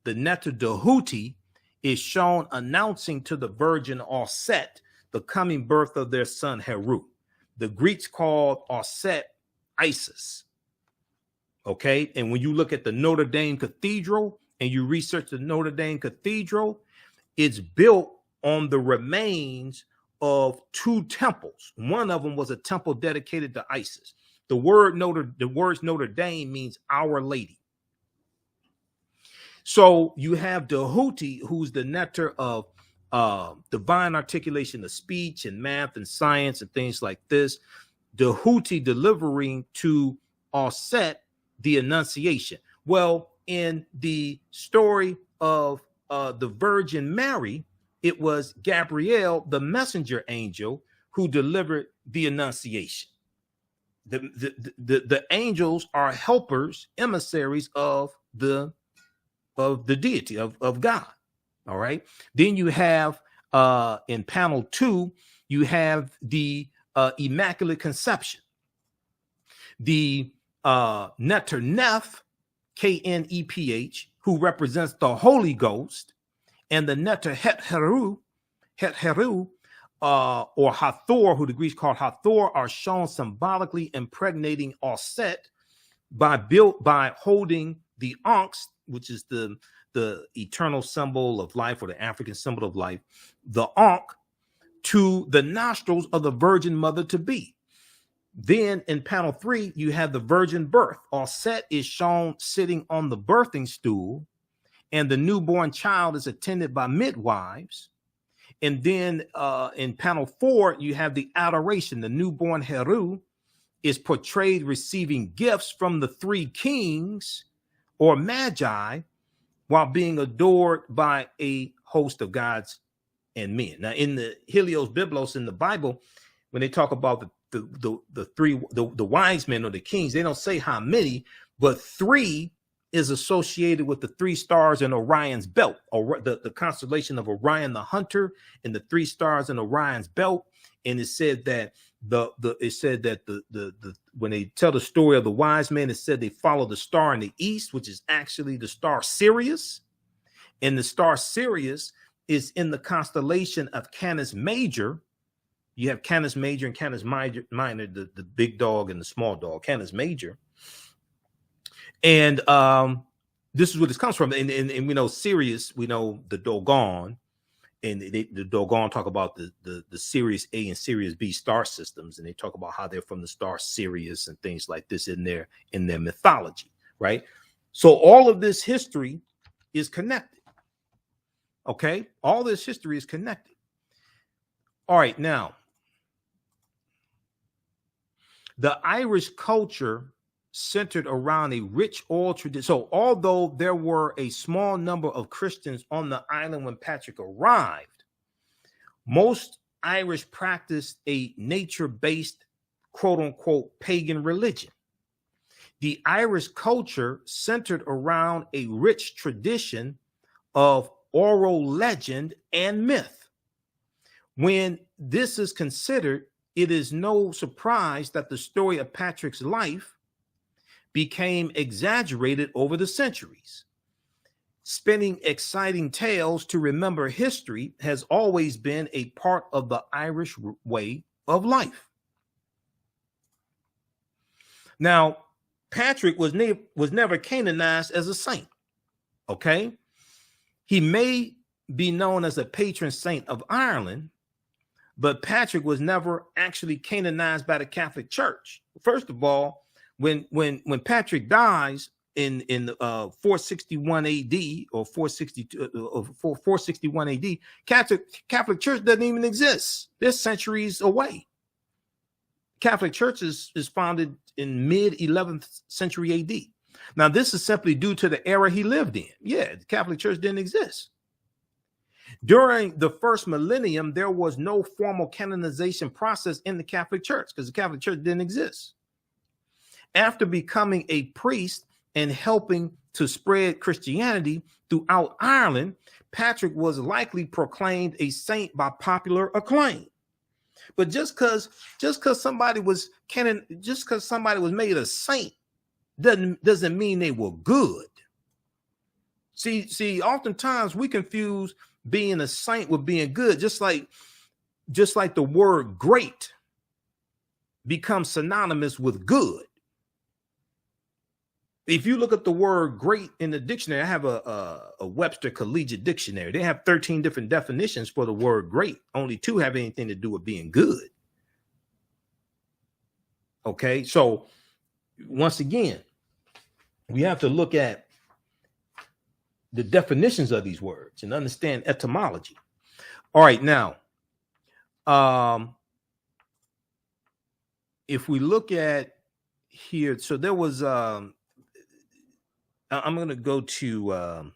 The Neter Dehuti is shown announcing to the virgin Aset the coming birth of their son Heru. The Greeks called Aset Isis. Okay, and when you look at the Notre Dame Cathedral and you research the Notre Dame Cathedral, it's built on the remains of two temples. One of them was a temple dedicated to Isis. The words Notre Dame means Our Lady. So you have Dehuti, who's the nectar of divine articulation of speech and math and science and things like this. Dehuti delivering to Aset the Annunciation. Well, in the story of the Virgin Mary, it was Gabriel, the messenger angel, who delivered the Annunciation. The angels are helpers, emissaries of the deity of God. All right. Then you have in panel 2, you have the Immaculate Conception. The Neter Neph, Kneph, who represents the Holy Ghost, and the Neter Het Heru, or Hathor, who the Greeks called Hathor, are shown symbolically impregnating Aset by holding the Ankhs, which is the eternal symbol of life, or the African symbol of life, the Ankh, to the nostrils of the Virgin Mother to be. Then in panel 3, you have the virgin birth. Aset is shown sitting on the birthing stool, and the newborn child is attended by midwives. And then in panel 4, you have the adoration. The newborn Heru is portrayed receiving gifts from the three kings or magi while being adored by a host of gods and men. Now, in the Helios Biblos in the Bible, when they talk about the wise men or the kings, they don't say how many, but 3 is associated with the 3 stars in Orion's belt, or the constellation of Orion the hunter, and the 3 stars in Orion's belt. And it said that when they tell the story of the wise men, it said they follow the star in the east, which is actually the star Sirius. And the star Sirius is in the constellation of Canis Major. You have Canis Major and Canis Minor, the big dog and the small dog, Canis Major. And this is where this comes from. And we know Sirius, we know the Dogon, and the Dogon talk about the Sirius A and Sirius B star systems, and they talk about how they're from the star Sirius and things like this in their mythology, right? So all of this history is connected. Okay, all this history is connected. All right, now the Irish culture centered around a rich oral tradition. So although there were a small number of Christians on the island when Patrick arrived, most Irish practiced a nature-based, quote-unquote, pagan religion. The Irish culture centered around a rich tradition of oral legend and myth. When this is considered, it is no surprise that the story of Patrick's life became exaggerated over the centuries. Spinning exciting tales to remember history has always been a part of the Irish way of life. Now, Patrick was never canonized as a saint, okay? He may be known as a patron saint of Ireland, but Patrick was never actually canonized by the Catholic Church. First of all, when Patrick dies in 461 AD or 461 AD, Catholic Church doesn't even exist. They're centuries away. Catholic Church is founded in mid-11th century AD. Now, this is simply due to the era he lived in. Yeah, the Catholic Church didn't exist. During the first millennium, there was no formal canonization process in the Catholic Church because the Catholic Church didn't exist. After becoming a priest and helping to spread Christianity throughout Ireland, Patrick was likely proclaimed a saint by popular acclaim. But just because somebody was made a saint doesn't mean they were good. See, oftentimes we confuse being a saint with being good, just like the word great becomes synonymous with good. If you look at the word great in the dictionary, I have a Webster Collegiate Dictionary. They have 13 different definitions for the word great. Only 2 have anything to do with being good. Okay, so once again, we have to look at the definitions of these words and understand etymology. All right, now, if we look at here, so there was, I'm going to go to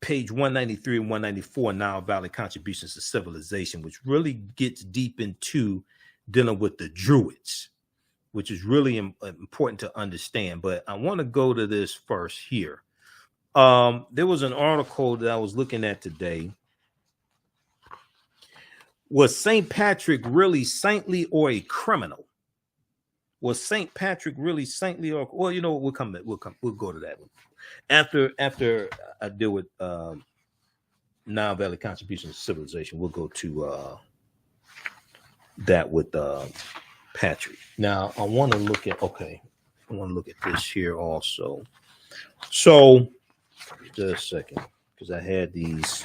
page 193 and 194, Nile Valley Contributions to Civilization, which really gets deep into dealing with the Druids, which is really important to understand. But I want to go to this first here. There was an article that I was looking at today. Was St. Patrick really saintly or a criminal? Was St. Patrick really saintly or, well, you know, we'll go to that one after I deal with Nile Valley Contributions to Civilization. We'll go to that with Patrick. Now I want to look at this here also. So just a second, because I had these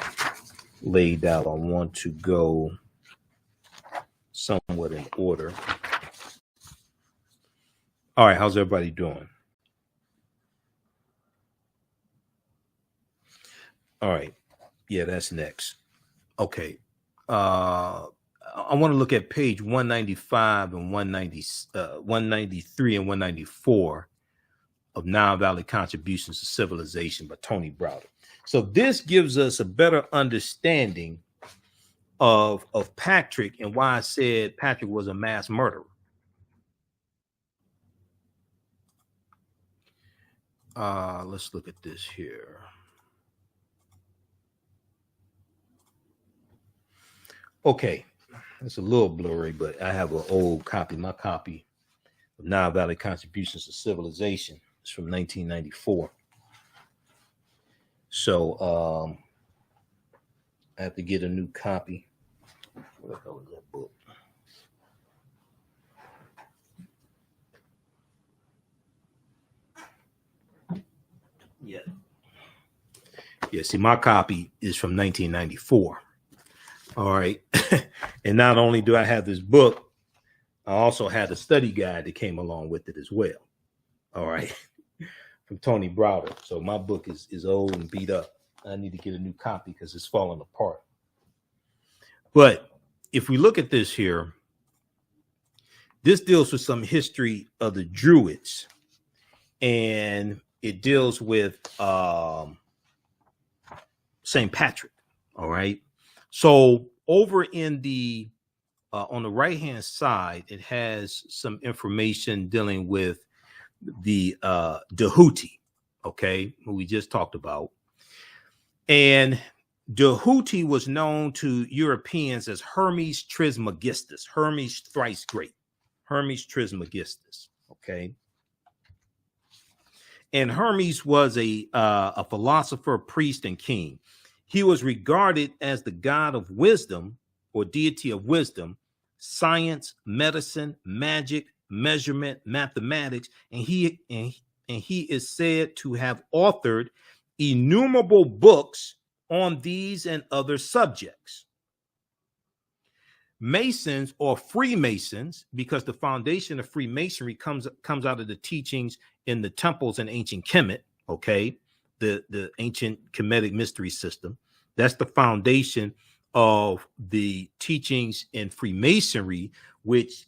laid out. I want to go somewhat in order. All right, how's everybody doing? All right, yeah, that's next. Okay, I want to look at page 195 and 193 and 194 of Nile Valley Contributions to Civilization by Tony Browder. So this gives us a better understanding of Patrick and why I said Patrick was a mass murderer. Let's look at this here. Okay, it's a little blurry, but I have an old copy. My copy of Nile Valley Contributions to Civilization is from 1994. So I have to get a new copy. Where the hell is that book? Yeah, see, my copy is from 1994. All right. And not only do I have this book, I also had a study guide that came along with it as well. All right. From Tony Browder. So my book is old and beat up. I need to get a new copy because it's falling apart. But if we look at this here, this deals with some history of the Druids, and it deals with St. Patrick. All right. So over in the on the right hand side, it has some information dealing with the Tahuti, okay, who we just talked about. And Tahuti was known to Europeans as Hermes Trismegistus, Hermes thrice great, Hermes Trismegistus, okay. And Hermes was a philosopher, priest, and king. He was regarded as the god of wisdom or deity of wisdom, science, medicine, magic, measurement, mathematics, and he is said to have authored innumerable books on these and other subjects. Masons or Freemasons, because the foundation of Freemasonry comes out of the teachings in the temples in ancient Kemet, okay, the ancient Kemetic mystery system. That's the foundation of the teachings in Freemasonry, which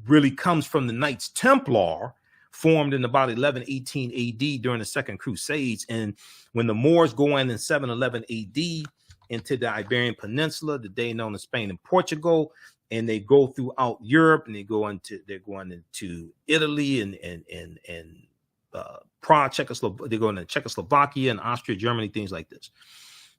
really comes from the Knights Templar, formed in about 1118 AD during the Second Crusades. And when the Moors go in 711 AD into the Iberian Peninsula, the day known as Spain and Portugal, and they go throughout Europe, and they're going into Italy and Prague, Czechoslovakia. They're going to Czechoslovakia and Austria, Germany, things like this.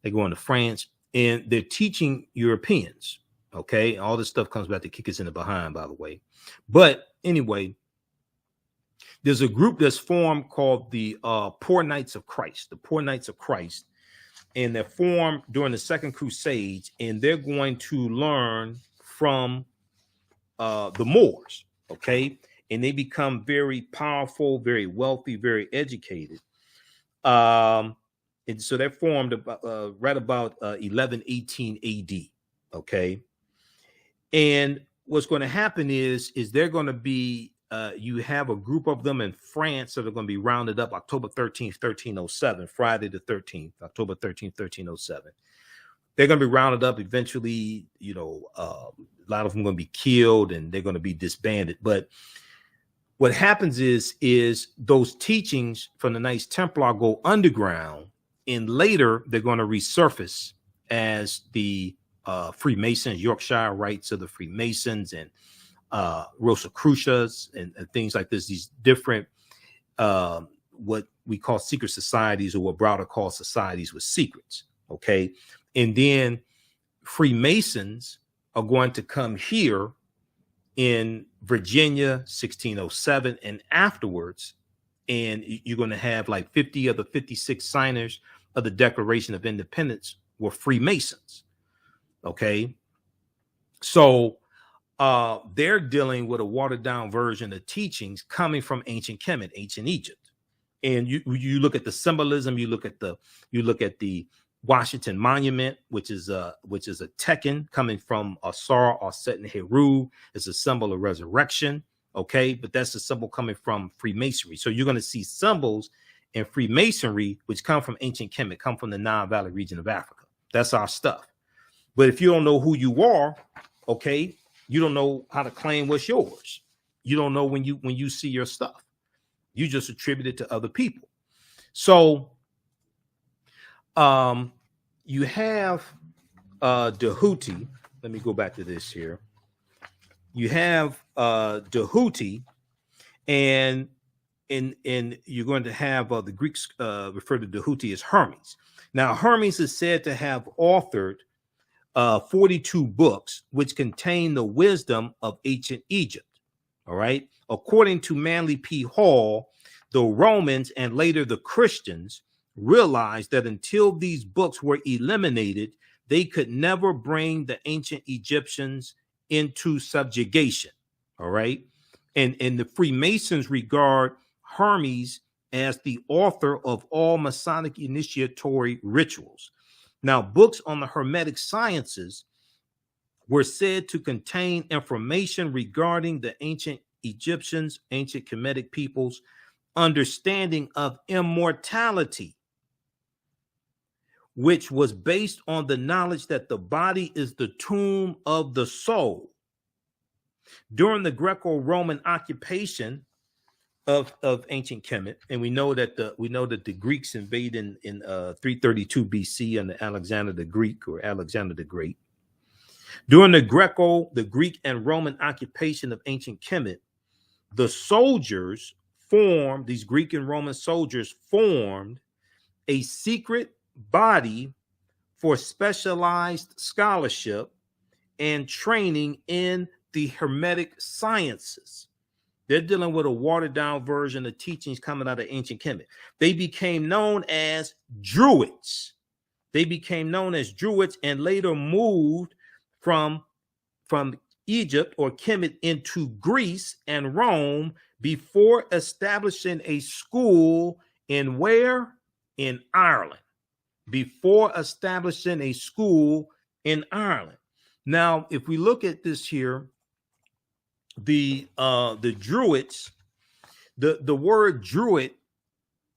They go into France, and they're teaching Europeans. Okay, all this stuff comes back to kick us in the behind, by the way. But anyway, there's a group that's formed called the Poor Knights of Christ, the Poor Knights of Christ, and they're formed during the Second Crusades, and they're going to learn from the Moors, okay? And they become very powerful, very wealthy, very educated. And so they're formed right about 1118 AD, okay? And what's going to happen is they're going to be, you have a group of them in France that are going to be rounded up October 13th, 1307, Friday the 13th, October 13th, 1307. They're going to be rounded up eventually, you know, a lot of them are going to be killed and they're going to be disbanded. But what happens is those teachings from the Knights Templar go underground, and later they're going to resurface as the Freemasons, Yorkshire Rites of the Freemasons, and Rosicrucians and things like this, these different what we call secret societies, or what Browder calls societies with secrets, okay? And then Freemasons are going to come here in Virginia, 1607, and afterwards, and you're going to have like 50 of the 56 signers of the Declaration of Independence were Freemasons, okay? So they're dealing with a watered down version of teachings coming from ancient Kemet, ancient Egypt. And you look at the symbolism, you look at the Washington Monument, which is a Tekken coming from Asar or Seton Heru. It's a symbol of resurrection, okay? But that's a symbol coming from Freemasonry. So you're going to see symbols in Freemasonry which come from ancient Kemet, come from the Nile Valley region of Africa. That's our stuff. But if you don't know who you are, okay, you don't know how to claim what's yours. You don't know when you see your stuff. You just attribute it to other people. So you have Tahuti. Let me go back to this here. You have Tahuti, and you're going to have the Greeks refer to Tahuti as Hermes. Now, Hermes is said to have authored 42 books which contain the wisdom of ancient Egypt. All right. According to Manly P. Hall, the Romans and later the Christians realized that until these books were eliminated, they could never bring the ancient Egyptians into subjugation. All right. And the Freemasons regard Hermes as the author of all Masonic initiatory rituals. Now, books on the Hermetic sciences were said to contain information regarding the ancient Egyptians, ancient Kemetic peoples' understanding of immortality, which was based on the knowledge that the body is the tomb of the soul. During the Greco-Roman occupation of ancient Kemet, and we know that the Greeks invaded in 332 BC under Alexander the Greek, or Alexander the Great. During the Greek and Roman occupation of ancient Kemet, the soldiers formed, these Greek and Roman soldiers formed a secret body for specialized scholarship and training in the Hermetic sciences. They're dealing with a watered down version of teachings coming out of ancient Kemet. They became known as Druids. And later moved from Egypt or Kemet into Greece and Rome before establishing a school in where? In Ireland. Now, if we look at this here, the Druids, the word Druid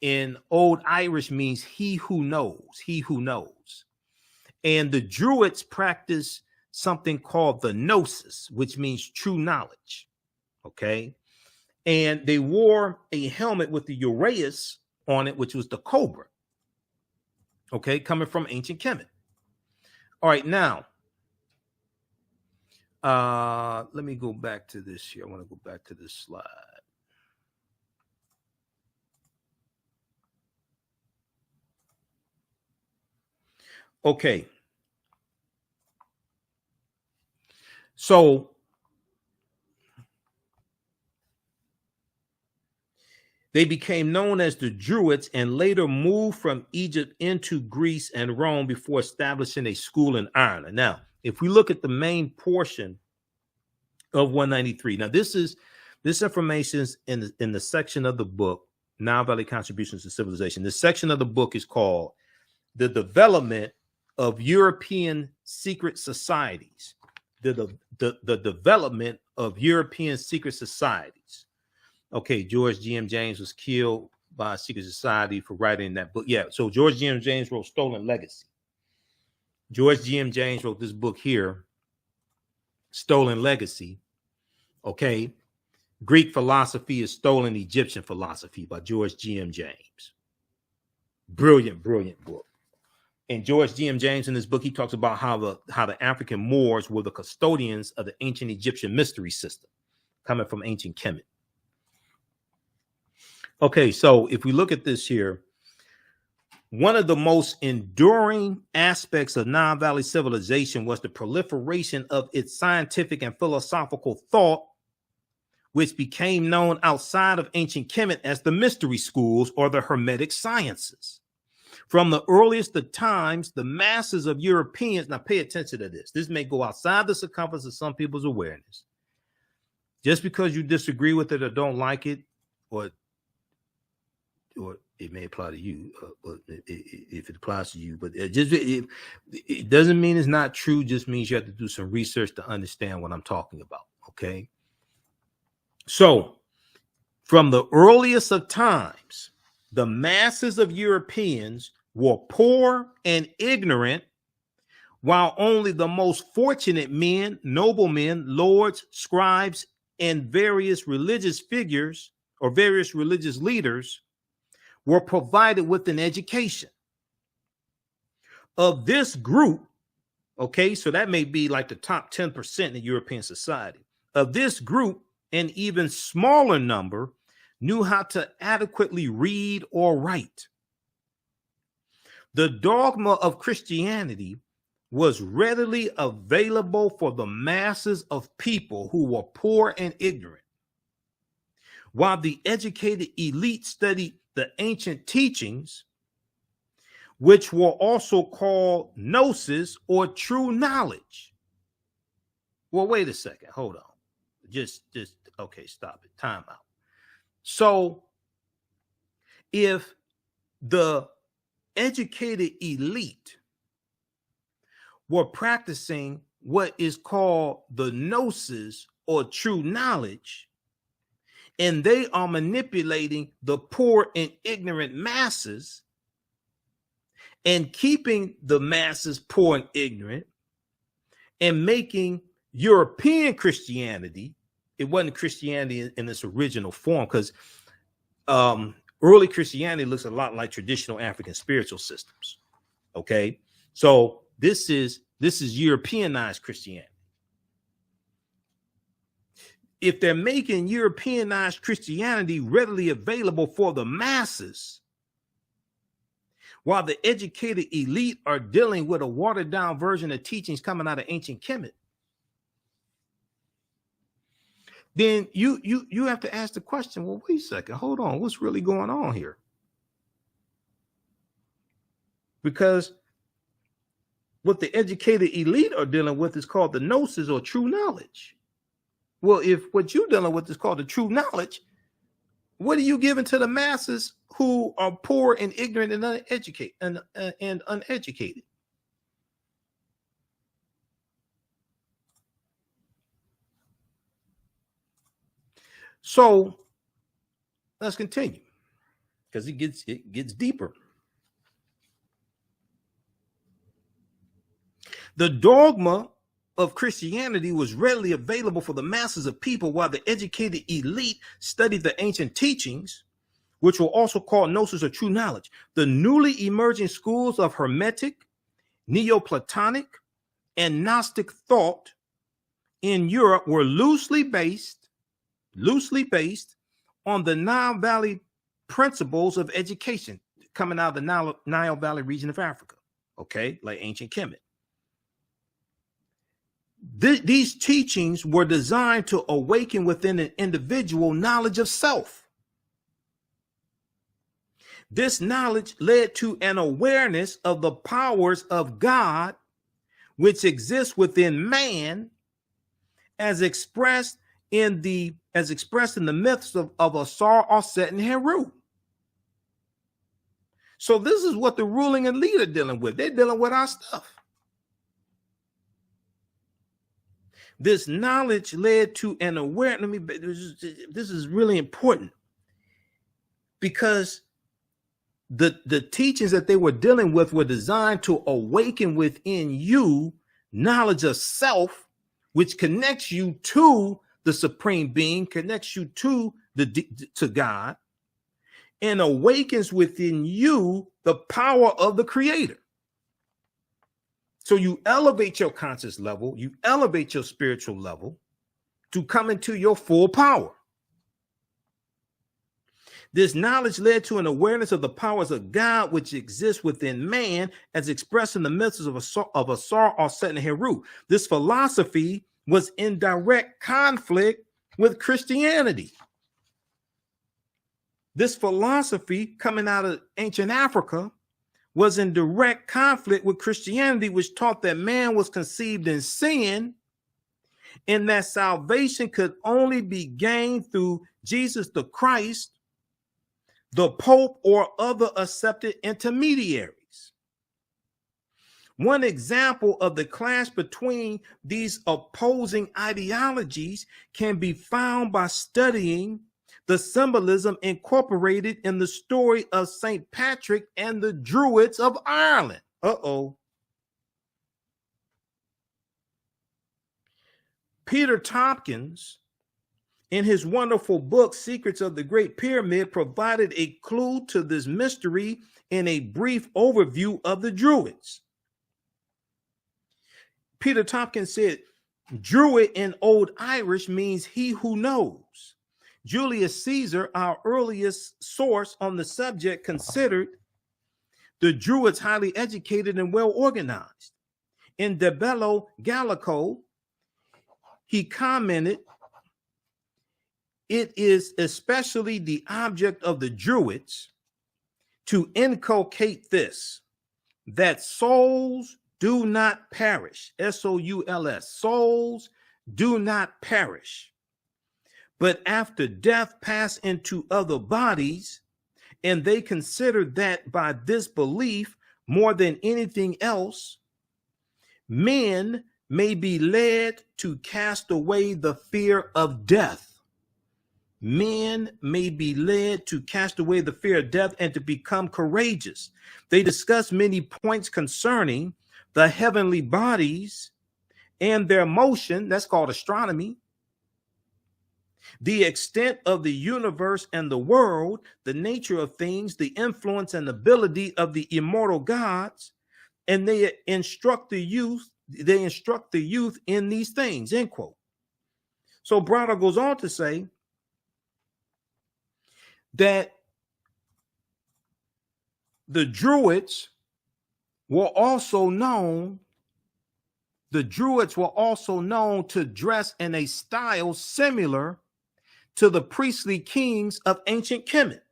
in Old Irish means he who knows. And the Druids practice something called the gnosis, which means true knowledge. Okay. And they wore a helmet with the uraeus on it, which was the cobra. Okay, coming from ancient Kemet. All right, now, let me go back to this here. I want to go back to this slide. Okay. So they became known as the Druids and later moved from Egypt into Greece and Rome before establishing a school in Ireland. Now, if we look at the main portion of 193, now this information is in the section of the book, Nile Valley Contributions to Civilization. This section of the book is called The Development of European Secret Societies. The development of European secret societies. Okay, George G.M. James was killed by a secret society for writing that book. Yeah, so George G.M. James wrote Stolen Legacy. George G.M. James wrote this book here, Stolen Legacy. Okay, Greek philosophy is stolen Egyptian philosophy by George G.M. James. Brilliant book. And George G.M. James in this book, he talks about how the African Moors were the custodians of the ancient Egyptian mystery system coming from ancient Kemet. Okay, so if we look at this here, one of the most enduring aspects of Nile Valley civilization was the proliferation of its scientific and philosophical thought, which became known outside of ancient Kemet as the mystery schools or the Hermetic sciences. From the earliest of times, the masses of Europeans, now pay attention to this. This may go outside the circumference of some people's awareness. Just because you disagree with it or don't like it, or it may apply to you, if it applies to you, but it doesn't mean it's not true. Just means you have to do some research to understand what I'm talking about. Okay. So from the earliest of times, the masses of Europeans were poor and ignorant, while only the most fortunate men, noblemen, lords, scribes, and various religious figures or various religious leaders were provided with an education. Of this group, okay, so that may be like the top 10% in European society. Of this group, an even smaller number knew how to adequately read or write. The dogma of Christianity was readily available for the masses of people who were poor and ignorant, while the educated elite studied the ancient teachings, which were also called gnosis or true knowledge. Well, wait a second. Hold on. Just okay, stop it. Time out. So if the educated elite were practicing what is called the gnosis or true knowledge, and they are manipulating the poor and ignorant masses and keeping the masses poor and ignorant and making European Christianity, it wasn't Christianity in its original form, because early Christianity looks a lot like traditional African spiritual systems. Okay, so this is Europeanized Christianity. If they're making Europeanized Christianity readily available for the masses, while the educated elite are dealing with a watered down version of teachings coming out of ancient Kemet, then you have to ask the question, well, wait a second, hold on, what's really going on here? Because what the educated elite are dealing with is called the gnosis, or true knowledge. Well, if what you're dealing with is called the true knowledge, what are you giving to the masses who are poor and ignorant and uneducated? So let's continue, because it gets deeper. The dogma of Christianity was readily available for the masses of people, while the educated elite studied the ancient teachings, which were also called gnosis, or true knowledge. The newly emerging schools of Hermetic, Neoplatonic, and Gnostic thought in Europe were loosely based on the Nile Valley principles of education coming out of the Nile Valley region of Africa, okay, like ancient Kemet. These teachings were designed to awaken within an individual knowledge of self. This knowledge led to an awareness of the powers of God, which exists within man, as expressed in the myths of Asar, Osset, and Heru. So this is what the ruling elite are dealing with. They're dealing with our stuff. This knowledge led to an awareness. This is really important, because the teachings that they were dealing with were designed to awaken within you knowledge of self, which connects you to the supreme being, connects you to God, and awakens within you the power of the creator. So you elevate your conscious level, you elevate your spiritual level to come into your full power. This knowledge led to an awareness of the powers of God, which exists within man, as expressed in the myths of Asar, Osset, and Heru. This philosophy was in direct conflict with Christianity. This philosophy coming out of ancient Africa was in direct conflict with Christianity, which taught that man was conceived in sin and that salvation could only be gained through Jesus the Christ, the Pope, or other accepted intermediaries. One example of the clash between these opposing ideologies can be found by studying the symbolism incorporated in the story of St. Patrick and the Druids of Ireland. Peter Tompkins, in his wonderful book, Secrets of the Great Pyramid, provided a clue to this mystery in a brief overview of the Druids. Peter Tompkins said, Druid in Old Irish means he who knows. Julius Caesar, our earliest source on the subject, considered the Druids highly educated and well organized. In De Bello Gallico, he commented, it is especially the object of the Druids to inculcate this, that souls do not perish, S-O-U-L-S, souls do not perish, but after death pass into other bodies, and they consider that by this belief, more than anything else, men may be led to cast away the fear of death. Men may be led to cast away the fear of death and to become courageous. They discuss many points concerning the heavenly bodies and their motion, that's called astronomy, the extent of the universe and the world, the nature of things, the influence and ability of the immortal gods, and they instruct the youth in these things, end quote. So Browder goes on to say that the Druids were also known to dress in a style similar to the priestly kings of ancient Kemet,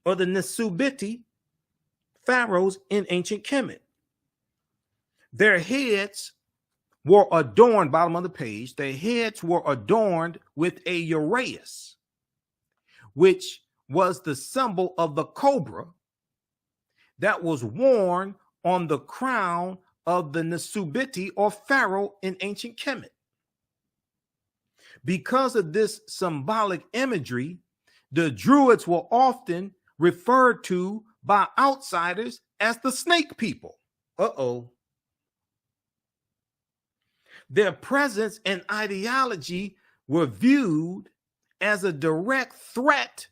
or the Nesubiti pharaohs in ancient Kemet. Their heads were adorned, bottom of the page, their heads were adorned with a uraeus, which was the symbol of the cobra that was worn on the crown of the Nesubiti or pharaoh in ancient Kemet. Because of this symbolic imagery, the Druids were often referred to by outsiders as the snake people. Their presence and ideology were viewed as a direct threat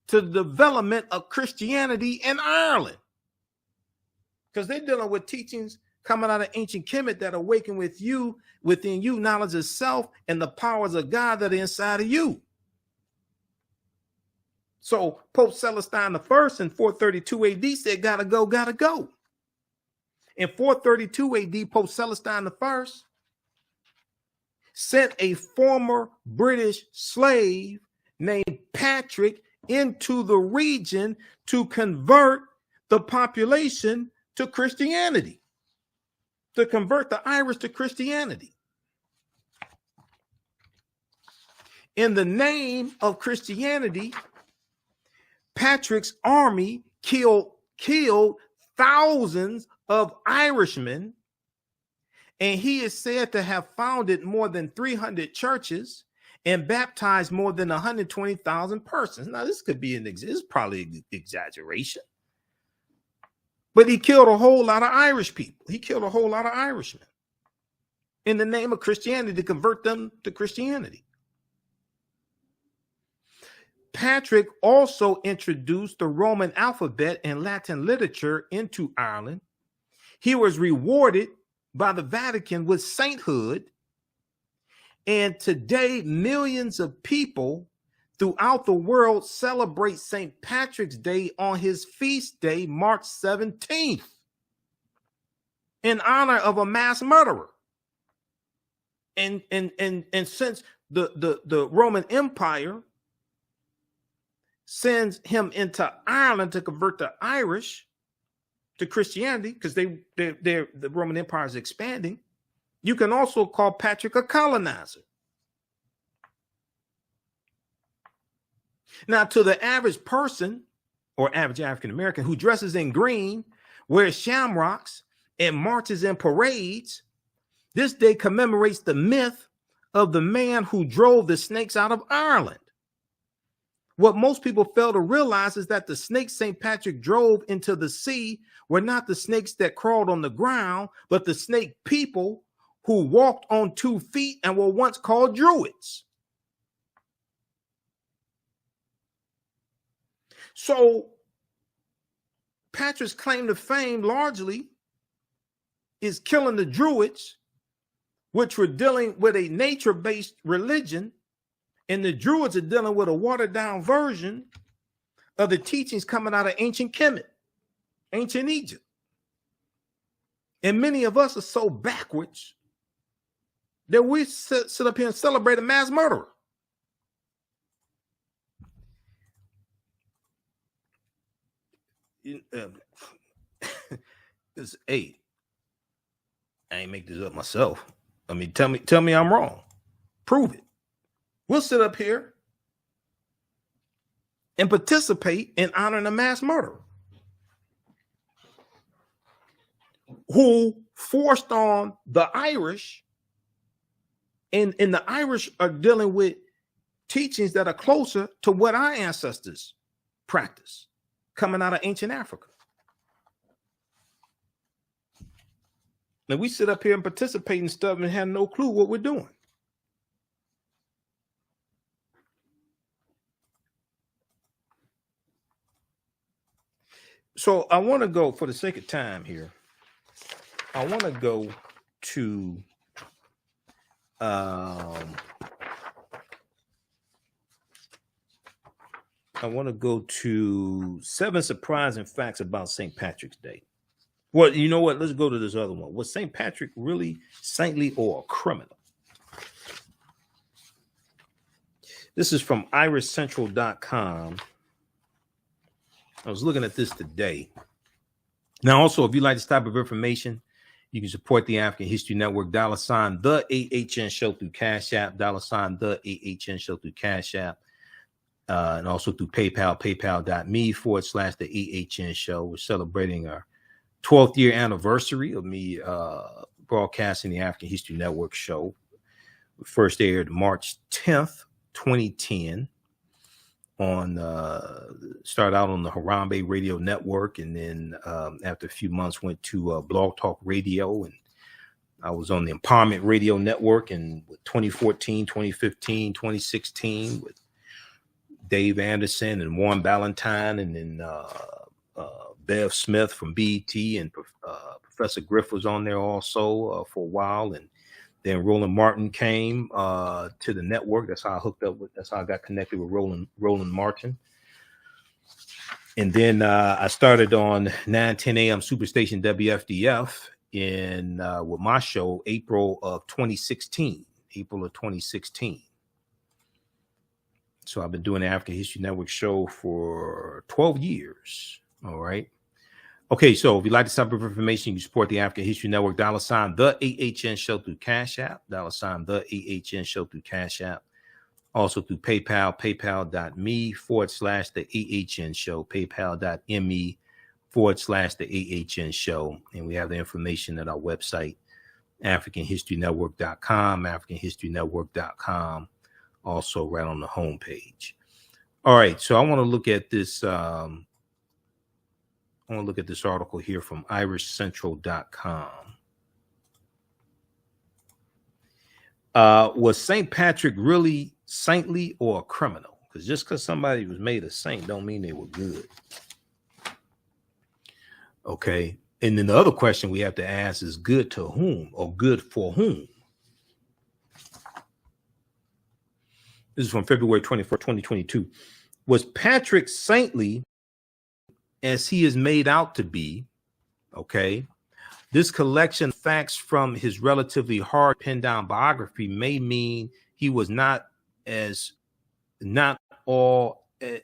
to the development of Christianity in Ireland, because they're dealing with teachings coming out of ancient Kemet that awaken within you knowledge of self and the powers of God that are inside of you. So Pope Celestine I in 432 AD said, gotta go, gotta go. In 432 AD, Pope Celestine I sent a former British slave named Patrick into the region to convert the population to Christianity, to convert the Irish to Christianity. In the name of Christianity, Patrick's army killed thousands of Irishmen, and he is said to have founded more than 300 churches and baptized more than 120,000 persons. Now, this could be this is probably an exaggeration, but he killed a whole lot of Irish people. He killed a whole lot of Irishmen in the name of Christianity to convert them to Christianity. Patrick also introduced the Roman alphabet and Latin literature into Ireland. He was rewarded by the Vatican with sainthood. And today, millions of people throughout the world celebrate St. Patrick's Day on his feast day, March 17th, in honor of a mass murderer. And since the Roman Empire sends him into Ireland to convert the Irish to Christianity, because the Roman Empire is expanding, you can also call Patrick a colonizer. Now, to the average person or average African American who dresses in green, wears shamrocks, and marches in parades, this day commemorates the myth of the man who drove the snakes out of Ireland. What most people fail to realize is that the snakes St. Patrick drove into the sea were not the snakes that crawled on the ground, but the snake people who walked on 2 feet and were once called Druids. So Patrick's claim to fame largely is killing the Druids, which were dealing with a nature-based religion, and the Druids are dealing with a watered-down version of the teachings coming out of ancient Kemet, ancient Egypt. And many of us are so backwards that we sit up here and celebrate a mass murderer. Hey, I ain't make this up myself. I mean, tell me I'm wrong. Prove it. We'll sit up here and participate in honoring a mass murderer who forced on the Irish, and the Irish are dealing with teachings that are closer to what our ancestors practice coming out of ancient Africa. And we sit up here and participate in stuff and have no clue what we're doing. So I want to go, for the sake of time here, I want to go to I want to go to 7 surprising facts about St. Patrick's Day. Well, you know what? Let's go to this other one. Was St. Patrick really saintly or a criminal? This is from irishcentral.com. I was looking at this today. Now, also, if you like this type of information, you can support the African History Network, $ the AHN Show through Cash App, $ the AHN Show through Cash App, and also through PayPal, paypal.me/the AHN Show. We're celebrating our 12th year anniversary of me broadcasting the African History Network show. We first aired March 10th, 2010. Started out on the Harambe Radio Network, and then after a few months went to Blog Talk Radio, and I was on the Empowerment Radio Network in 2014, 2015, 2016 with Dave Anderson and Warren Ballantyne, and then Bev Smith from BET, and Professor Griff was on there also for a while, and then Roland Martin came to the network. That's how I hooked up with. That's how I got connected with Roland Martin. And then I started on 9:10 a.m. Superstation WFDF with my show April of 2016. So I've been doing the African History Network show for 12 years. All right. Okay, so if you'd like this type of information, you can support the African History Network, $ the AHN Show through Cash App, $ the AHN Show through Cash App. Also through PayPal, paypal.me/the AHN Show, paypal.me/the AHN Show. And we have the information at our website, AfricanHistoryNetwork.com, AfricanHistoryNetwork.com, also right on the homepage. All right, so I want to look at this. I want to look at this article here from IrishCentral.com. Was St. Patrick really saintly or a criminal? Because just because somebody was made a saint don't mean they were good. Okay. And then the other question we have to ask is good to whom or good for whom? This is from February 24, 2022. Was Patrick saintly as he is made out to be? Okay. This collection of facts from his relatively hard pinned down biography may mean he was not all as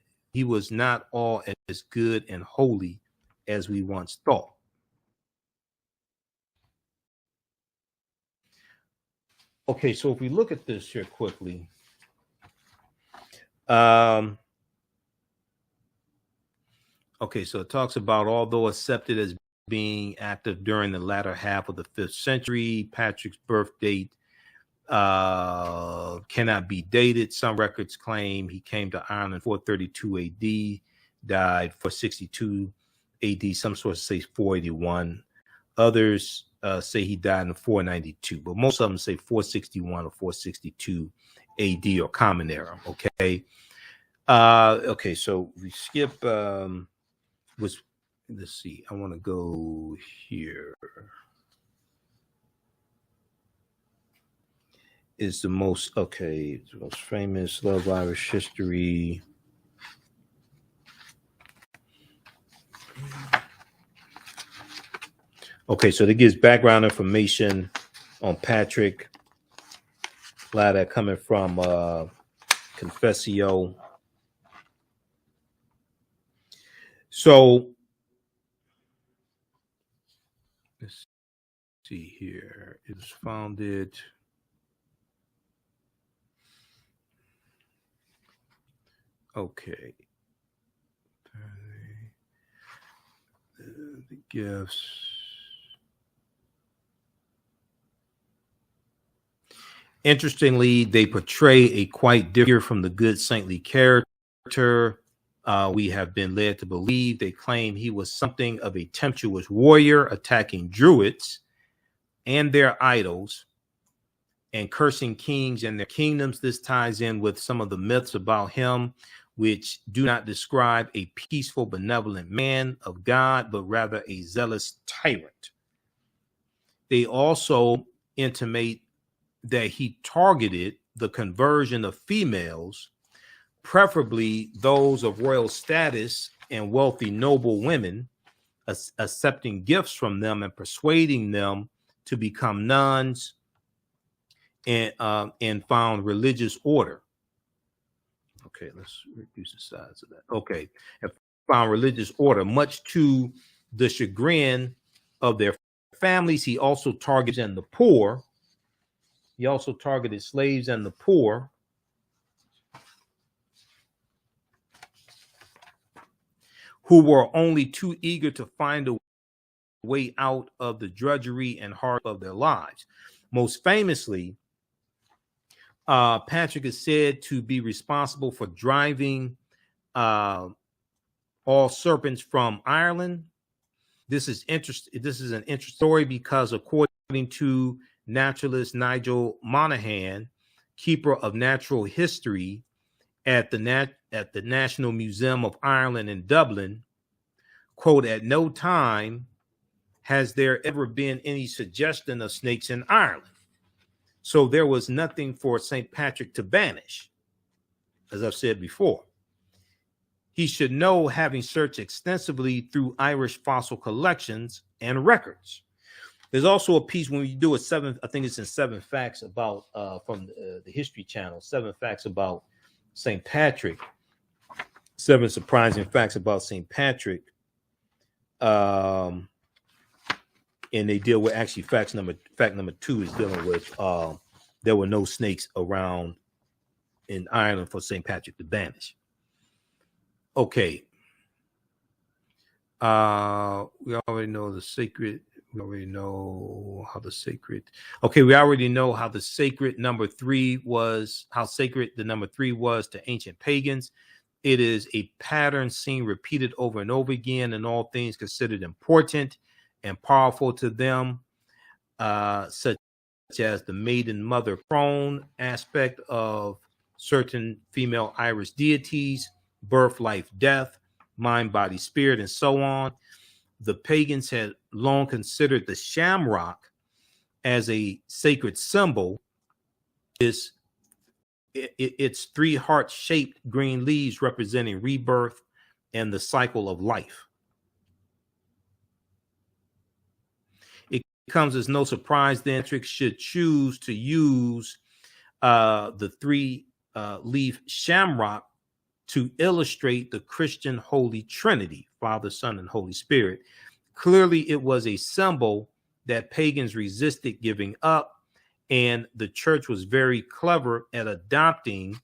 good and holy as we once thought. Okay, so if we look at this here quickly, okay, so it talks about, although accepted as being active during the latter half of the 5th century, Patrick's birth date cannot be dated. Some records claim he came to Ireland 432 AD, died 462 AD. Some sources say 481. Others say he died in 492, but most of them say 461 or 462 AD or Common Era. Okay. Okay, so we skip. Let's see. I want to go here. Is the most famous love Irish history. Okay, so that gives background information on Patrick. A lot of that coming from Confessio. So let's see here. It was founded. Okay. The gifts. Interestingly, they portray a quite different from the good saintly character we have been led to believe. They claim he was something of a tempestuous warrior attacking Druids and their idols, and cursing kings and their kingdoms. This ties in with some of the myths about him, which do not describe a peaceful, benevolent man of God, but rather a zealous tyrant. They also intimate that he targeted the conversion of females, preferably those of royal status and wealthy noble women, accepting gifts from them and persuading them to become nuns and found religious order. Okay, let's reduce the size of that. Okay, and found religious order, much to the chagrin of their families. He also targeted and the poor. He also targeted slaves and the poor. Who were only too eager to find a way out of the drudgery and heart of their lives. Most famously, Patrick is said to be responsible for driving all serpents from Ireland. This is an interesting story because, according to naturalist Nigel Monaghan, keeper of natural history at the National Museum of Ireland in Dublin, quote, "At no time has there ever been any suggestion of snakes in Ireland. So there was nothing for St. Patrick to banish, as I've said before. He should know, having searched extensively through Irish fossil collections and records." There's also a piece when you do I think it's in 7 Facts about, from the History Channel, 7 Facts about St. Patrick, 7 surprising facts about St. Patrick. And they deal with actually fact number 2 is dealing with there were no snakes around in Ireland for St. Patrick to banish. Okay. We already know the sacred. We already know how the sacred. Okay, we already know how the sacred number 3 was, how sacred the number 3 was to ancient pagans. It is a pattern seen repeated over and over again in all things considered important and powerful to them, such as the maiden mother crone aspect of certain female Irish deities, birth, life, death, mind, body, spirit, and so on. The pagans had long considered the shamrock as a sacred symbol. It's 3 heart-shaped green leaves representing rebirth and the cycle of life. It comes as no surprise then Patrick should choose to use the 3-leaf shamrock to illustrate the Christian Holy Trinity, Father, Son, and Holy Spirit. Clearly, it was a symbol that pagans resisted giving up, and the church was very clever at adopting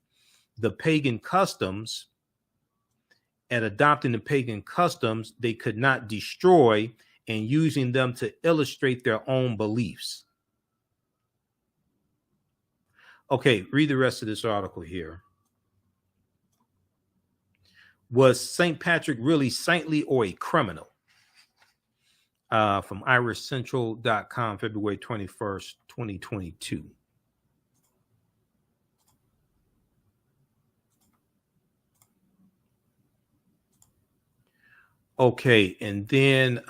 the pagan customs. They could not destroy, and using them to illustrate their own beliefs. Okay, read the rest of this article here. Was St. Patrick really saintly or a criminal? From irishcentral.com, February 21st, 2022. Okay, and then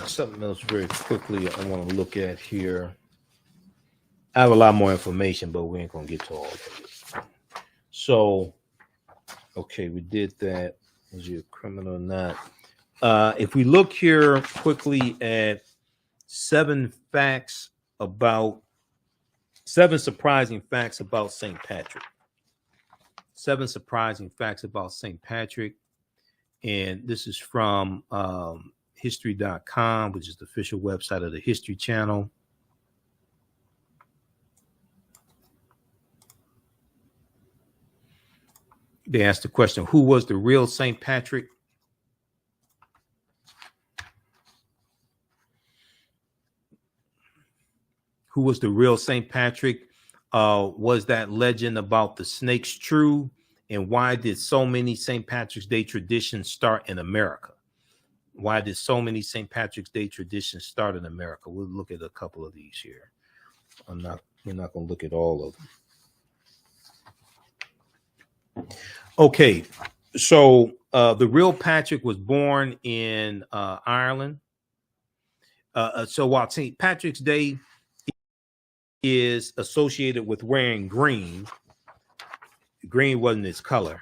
something else very quickly I want to look at here. I have a lot more information, but we ain't going to get to all of it. So, okay, we did that. Was you a criminal or not? If we look here quickly at 7 surprising facts about St. Patrick. 7 surprising facts about St. Patrick. And this is from history.com, which is the official website of the History Channel. They asked the question, who was the real St. Patrick? Who was the real St. Patrick? Was that legend about the snakes true? And why did so many St. Patrick's Day traditions start in America? Why did so many St. Patrick's Day traditions start in America? We'll look at a couple of these here. We're not going to look at all of them. Okay, so the real Patrick was born in Ireland. So while St. Patrick's Day is associated with wearing green, green wasn't his color,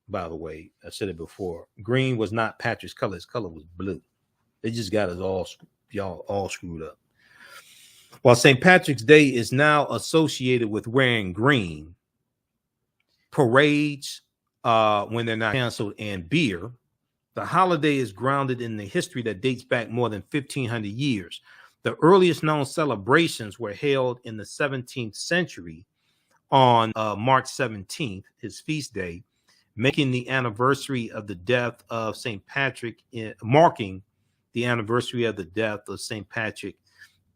by the way. I said it before. Green was not Patrick's color. His color was blue. They just got us all screwed up. While St. Patrick's Day is now associated with wearing green, parades, when they're not canceled, and beer, the holiday is grounded in the history that dates back more than 1,500 years. The earliest known celebrations were held in the 17th century on March 17th, his feast day, making the anniversary of the death of St. Patrick, marking the anniversary of the death of St. Patrick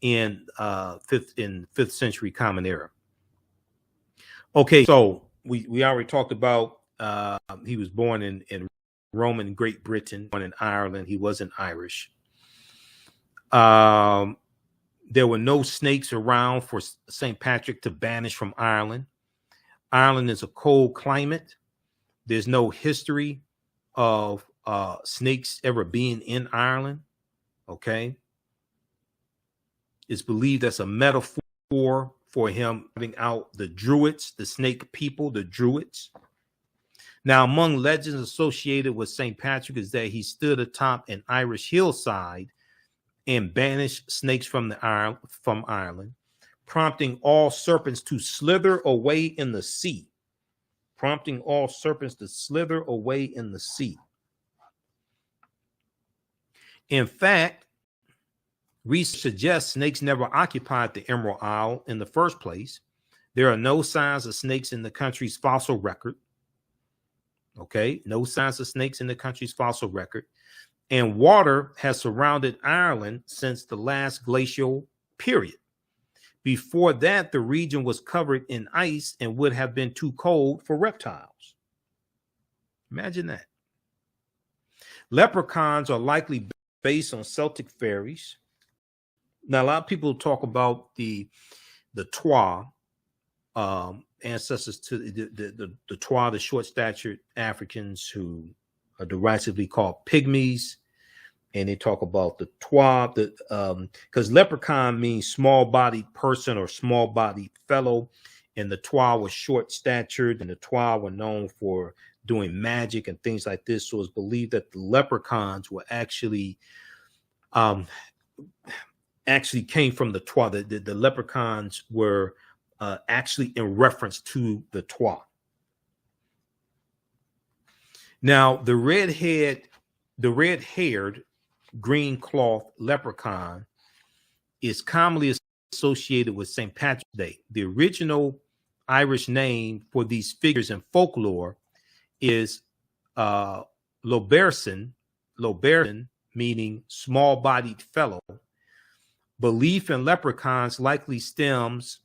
in 5th century Common Era. Okay, so we already talked about he was born in Roman Great Britain, born in Ireland. He wasn't Irish. There were no snakes around for St. Patrick to banish from Ireland. Ireland is a cold climate. There's no history of snakes ever being in Ireland. Okay. It's believed that's a metaphor for him having out the Druids, the snake people, the Druids. Now, among legends associated with St. Patrick is that he stood atop an Irish hillside and banished snakes from Ireland, prompting all serpents to slither away in the sea. Prompting all serpents to slither away in the sea. In fact, research suggests snakes never occupied the Emerald Isle in the first place. There are no signs of snakes in the country's fossil record. Okay, no signs of snakes in the country's fossil record. And water has surrounded Ireland since the last glacial period. Before that, the region was covered in ice and would have been too cold for reptiles. Imagine that. Leprechauns are likely based on Celtic fairies. Now, a lot of people talk about the Twa, ancestors to the Twa, the short-statured Africans who are derisively called pygmies. And they talk about the Twa, because leprechaun means small-bodied person or small-bodied fellow, and the Twa was short-statured, and the Twa were known for doing magic and things like this. So it's believed that the leprechauns were actually came from the Twa. The leprechauns were actually in reference to the Twa. Now, the red-haired green cloth leprechaun is commonly associated with St. Patrick's Day. The original Irish name for these figures in folklore is Loberson, meaning small-bodied fellow. Belief in leprechauns likely stems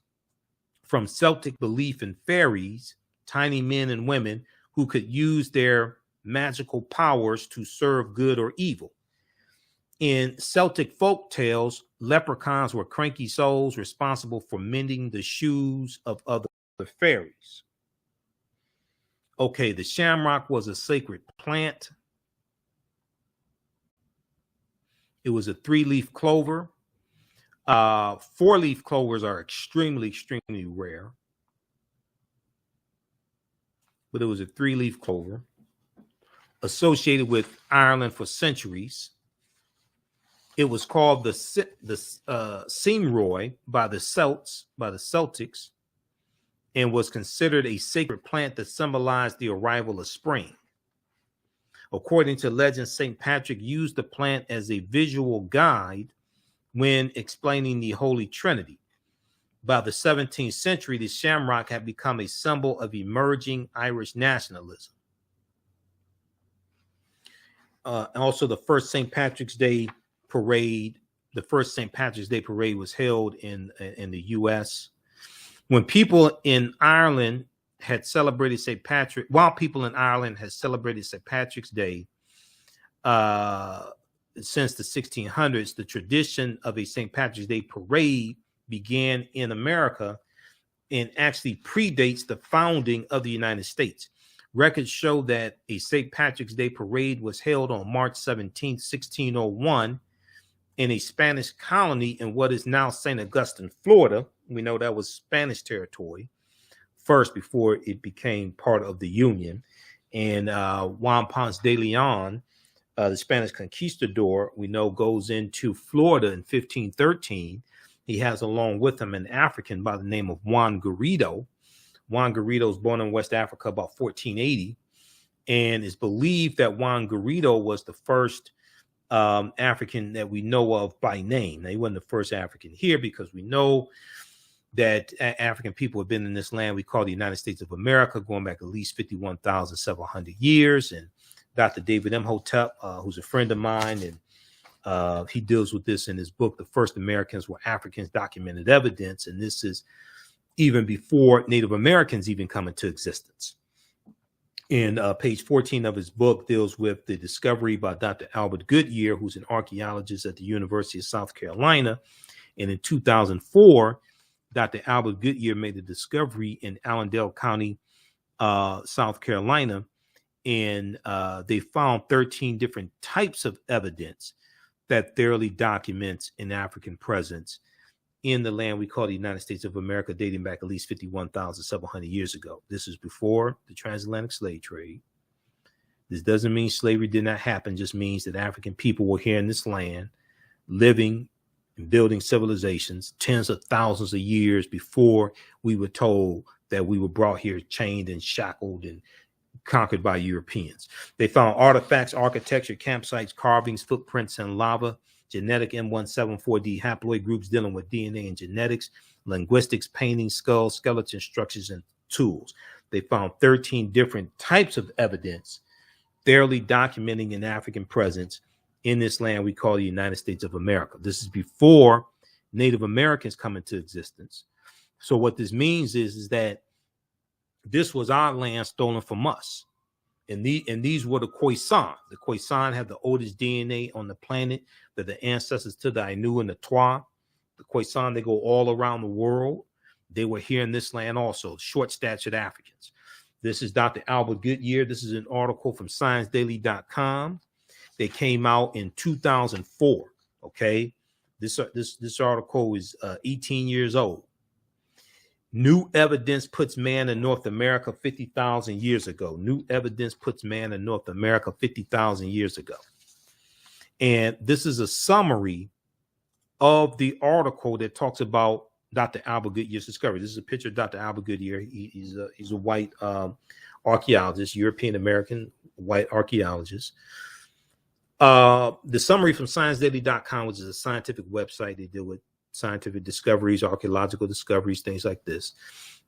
from Celtic belief in fairies, tiny men and women who could use their magical powers to serve good or evil. In Celtic folk tales, leprechauns were cranky souls responsible for mending the shoes of other fairies. Okay, the shamrock was a sacred plant. It was a 3-leaf clover. 4-leaf clovers are extremely rare. But it was a 3-leaf clover associated with Ireland for centuries. It was called the Simroy by the Celtics, and was considered a sacred plant that symbolized the arrival of spring. According to legend, St. Patrick used the plant as a visual guide when explaining the Holy Trinity. By the 17th century, the shamrock had become a symbol of emerging Irish nationalism. Also, the first St. Patrick's Day parade was held in the U.S. When people in Ireland had celebrated St. Patrick, while people in Ireland had celebrated St. Patrick's Day since the 1600s, the tradition of a St. Patrick's Day parade began in America and actually predates the founding of the United States. Records show that a St. Patrick's Day parade was held on March 17, 1601, in a Spanish colony in what is now St. Augustine, Florida. We know that was Spanish territory first before it became part of the Union. And Juan Ponce de Leon, the Spanish conquistador, we know goes into Florida in 1513. He has along with him an African by the name of Juan Garrido. Juan Garrido was born in West Africa about 1480, and it's believed that Juan Garrido was the first African that we know of by name. Now, he wasn't the first African here, because we know that African people have been in this land we call the United States of America going back at least 51,700 years. And Dr. David Imhotep, who's a friend of mine, and he deals with this in his book, The First Americans Were Africans, Documented Evidence. And this is even before Native Americans even come into existence. And page 14 of his book deals with the discovery by Dr. Albert Goodyear, who's an archaeologist at the University of South Carolina. And in 2004, Dr. Albert Goodyear made a discovery in Allendale County, South Carolina, and they found 13 different types of evidence that thoroughly documents an African presence in the land we call the United States of America, dating back at least 51,700 years ago. This is before the transatlantic slave trade. This doesn't mean slavery did not happen, just means that African people were here in this land, living and building civilizations tens of thousands of years before we were told that we were brought here chained and shackled and conquered by Europeans. They found artifacts, architecture, campsites, carvings, footprints, and lava, genetic M174D haploid groups dealing with DNA and genetics, linguistics, paintings, skulls, skeleton structures, and tools. They found 13 different types of evidence thoroughly documenting an African presence in this land we call the United States of America. This is before Native Americans come into existence. So what this means is that this was our land stolen from us. And these were the Khoisan. The Khoisan have the oldest DNA on the planet. They're the ancestors to the Ainu and the Twa. The Khoisan, they go all around the world. They were here in this land also, short-statured Africans. This is Dr. Albert Goodyear. This is an article from ScienceDaily.com. They came out in 2004, okay? This article is 18 years old. New evidence puts man in North America 50,000 years ago. New evidence puts man in North America 50,000 years ago. And this is a summary of the article that talks about Dr. Albert Goodyear's discovery. This is a picture of Dr. Albert Goodyear. He's a white archaeologist, European-American white archaeologist. The summary from ScienceDaily.com, which is a scientific website. They deal with scientific discoveries, archaeological discoveries, things like this.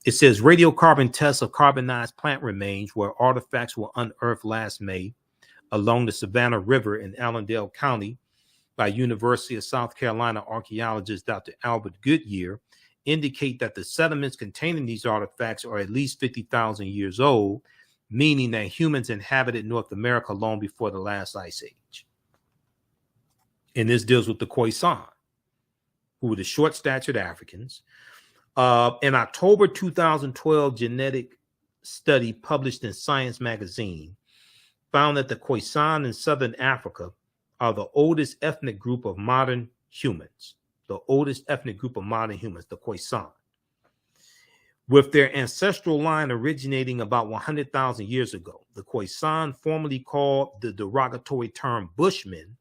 It says radiocarbon tests of carbonized plant remains where artifacts were unearthed last May along the Savannah River in Allendale County by University of South Carolina archaeologist Dr. Albert Goodyear indicate that the sediments containing these artifacts are at least 50,000 years old, meaning that humans inhabited North America long before the last ice age. And this deals with the Khoisan, who were the short-statured Africans. An October 2012 genetic study published in Science magazine found that the Khoisan in Southern Africa are the oldest ethnic group of modern humans. The oldest ethnic group of modern humans, the Khoisan. With their ancestral line originating about 100,000 years ago, the Khoisan, formerly called the derogatory term Bushmen,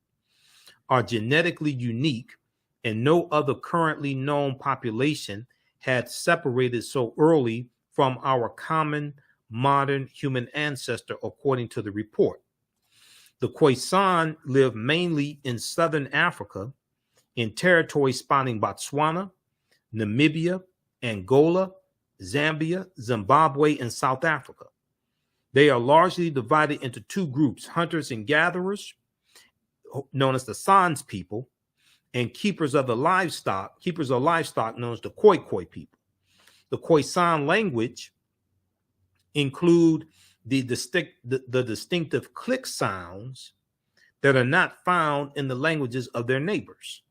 are genetically unique, and no other currently known population had separated so early from our common modern human ancestor, according to the report. The Khoisan live mainly in southern Africa, in territories spanning Botswana, Namibia, Angola, Zambia, Zimbabwe, and South Africa. They are largely divided into two groups, hunters and gatherers, known as the Sans people, and keepers of livestock known as the Khoi Khoi people. The Khoisan language include the distinctive click sounds that are not found in the languages of their neighbors.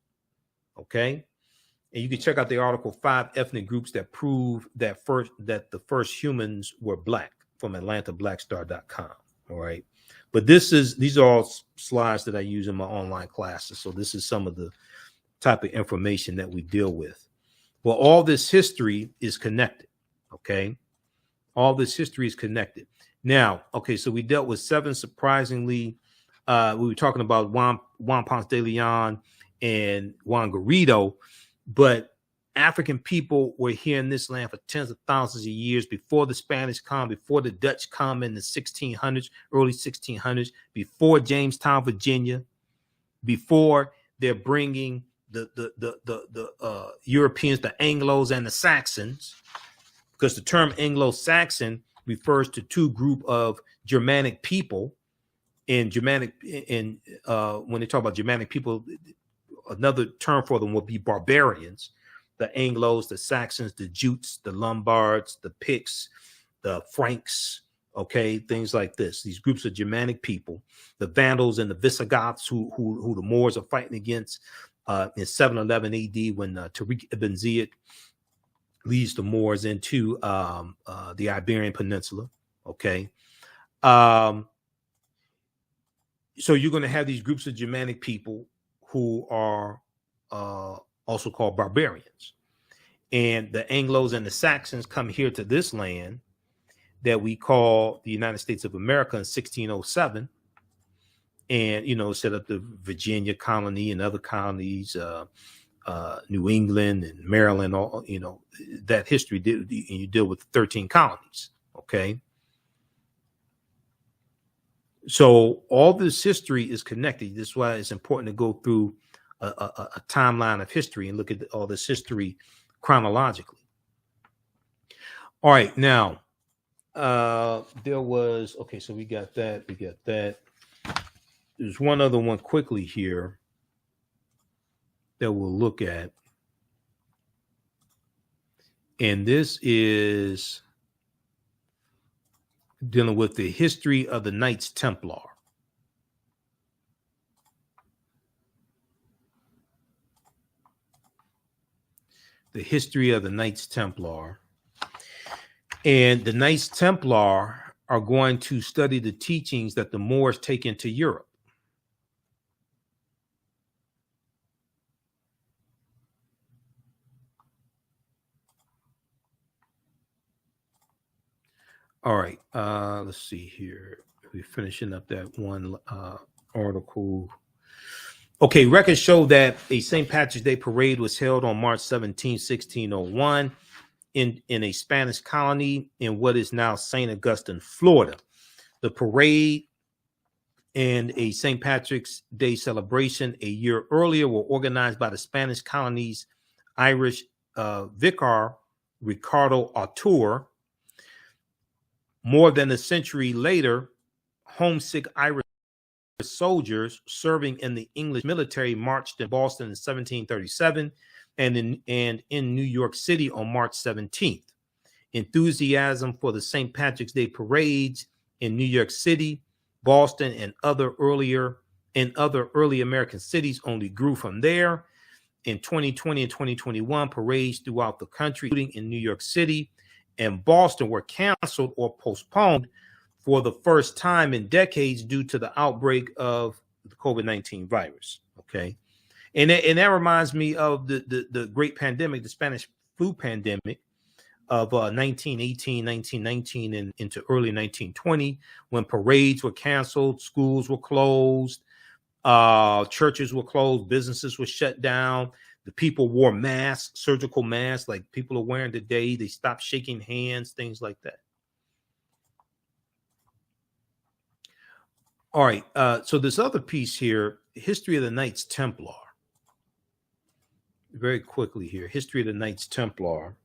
Okay, and you can check out the article 5 Ethnic Groups That Prove That the First Humans Were Black from AtlantaBlackStar.com. All right, but these are all slides that I use in my online classes. So this is some of the type of information that we deal with. Well, all this history is connected. Okay, all this history is connected. Now, okay, so we dealt with 7 surprisingly. We were talking about Juan Ponce de Leon and Juan Garrido, but African people were here in this land for tens of thousands of years before the Spanish come, before the Dutch come in the 1600s, early 1600s, before Jamestown, Virginia, before they're bringing the Europeans, the Anglos and the Saxons, because the term Anglo-Saxon refers to 2 group of Germanic people. In Germanic, when they talk about Germanic people, another term for them would be barbarians. The Anglos, the Saxons, the Jutes, the Lombards, the Picts, the Franks, okay, things like this. These groups of Germanic people, the Vandals and the Visigoths, who the Moors are fighting against in 711 AD when Tariq ibn Ziyad leads the Moors into the Iberian Peninsula. Okay. So you're going to have these groups of Germanic people who are also called barbarians. And the Anglos and the Saxons come here to this land that we call the United States of America in 1607. And, you know, set up the Virginia colony and other colonies, New England and Maryland, all, you know, that history, and you deal with 13 colonies. Okay. So all this history is connected. This is why it's important to go through a timeline of history and look at all this history chronologically. All right, now there was, okay, so we got that. There's one other one quickly here that we'll look at, and this is dealing with the history of the Knights Templar. The history of the Knights Templar. And the Knights Templar are going to study the teachings that the Moors take into Europe. All right, let's see here. We're finishing up that one article. Okay, records show that a St. Patrick's Day parade was held on March 17, 1601 in a Spanish colony in what is now St. Augustine, Florida. The parade and a St. Patrick's Day celebration a year earlier were organized by the Spanish colony's Irish vicar, Ricardo Artur. More than a century later, homesick Irish soldiers serving in the English military marched in Boston in 1737 and in New York City on March 17th. Enthusiasm for the St. Patrick's Day parades in New York City, Boston, and other early American cities only grew from there. In 2020 and 2021, parades throughout the country, including in New York City and Boston, were canceled or postponed for the first time in decades due to the outbreak of the COVID-19 virus. Okay. And that reminds me of the great pandemic, the Spanish flu pandemic of 1918, 1919, and into early 1920, when parades were canceled, schools were closed, churches were closed, businesses were shut down. The people wore masks, surgical masks, like people are wearing today. They stopped shaking hands, things like that. All right. So this other piece here, history of the Knights Templar. Very quickly here, history of the Knights Templar.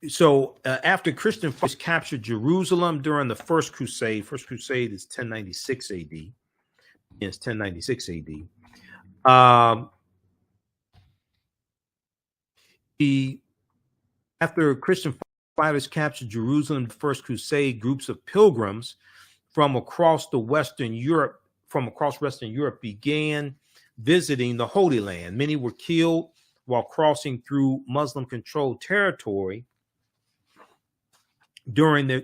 So after Christian forces captured Jerusalem during the First Crusade is 1096 AD. It's 1096 AD. After Christian fighters captured Jerusalem, the First Crusade, groups of pilgrims from across Western Europe began visiting the Holy Land. Many were killed while crossing through Muslim-controlled territory during their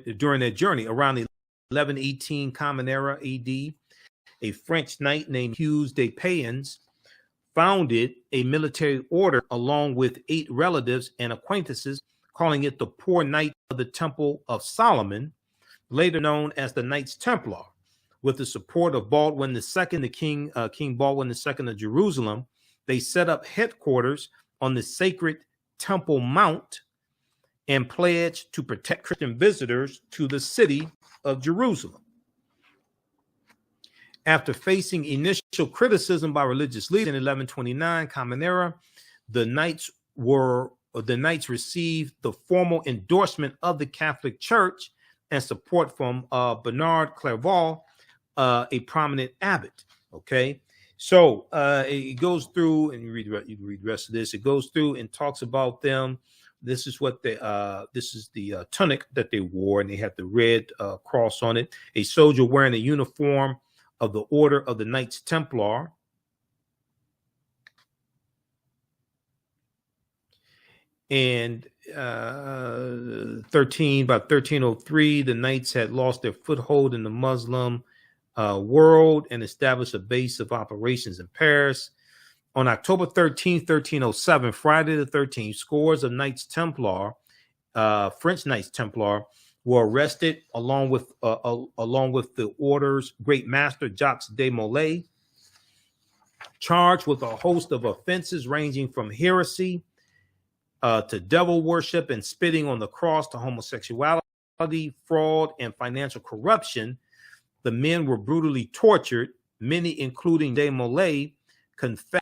journey. Around the 1118 Common Era AD, a French knight named Hugues de Payens founded a military order along with 8 relatives and acquaintances, calling it the Poor Knight of the Temple of Solomon, later known as the Knights Templar. With the support of Baldwin II, King Baldwin II of Jerusalem, they set up headquarters on the sacred Temple Mount and pledged to protect Christian visitors to the city of Jerusalem. After facing initial criticism by religious leaders in 1129 Common Era, the Knights received the formal endorsement of the Catholic Church and support from Bernard Clairvaux, a prominent abbot. Okay, so it goes through, and you can read the rest of this. It goes through and talks about them. This is what this is the tunic that they wore, and they had the red cross on it. A soldier wearing a uniform of the Order of the Knights Templar. And about 1303, the Knights had lost their foothold in the Muslim world and established a base of operations in Paris. On October 13, 1307, Friday the 13th, scores of Knights Templar, French Knights Templar, were arrested along with the order's great master Jacques de Molay, charged with a host of offenses ranging from heresy to devil worship and spitting on the cross to homosexuality, fraud, and financial corruption. The men were brutally tortured. Many, including de Molay, confessed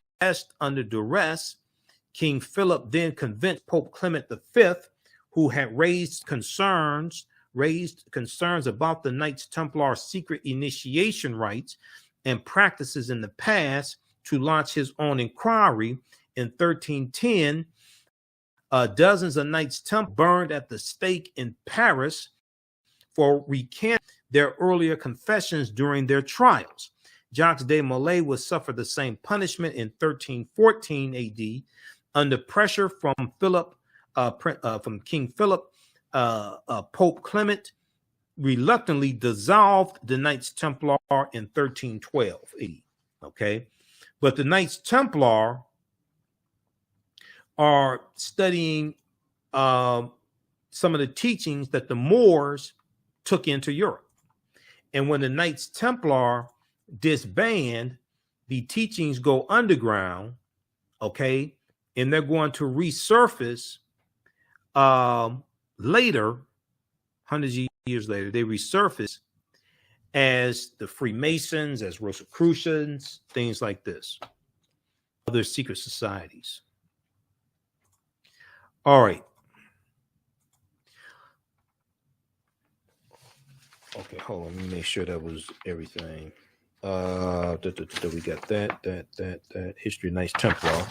under duress. King Philip then convinced Pope Clement V, who had raised concerns about the Knights Templar secret initiation rites and practices in the past, to launch his own inquiry. In 1310, dozens of Knights Templar burned at the stake in Paris for recanting their earlier confessions during their trials. Jacques de Molay would suffer the same punishment in 1314 AD under pressure from King Philip. Pope Clement reluctantly dissolved the Knights Templar in 1312 AD. Okay, but the Knights Templar are studying some of the teachings that the Moors took into Europe. And when the Knights Templar disband, the teachings go underground, okay, and they're going to resurface later, hundreds of years later. They resurface as the Freemasons, as Rosicrucians, things like this, other secret societies. All right. Okay, hold on. Let me make sure that was everything. We got that history of Knights Templar.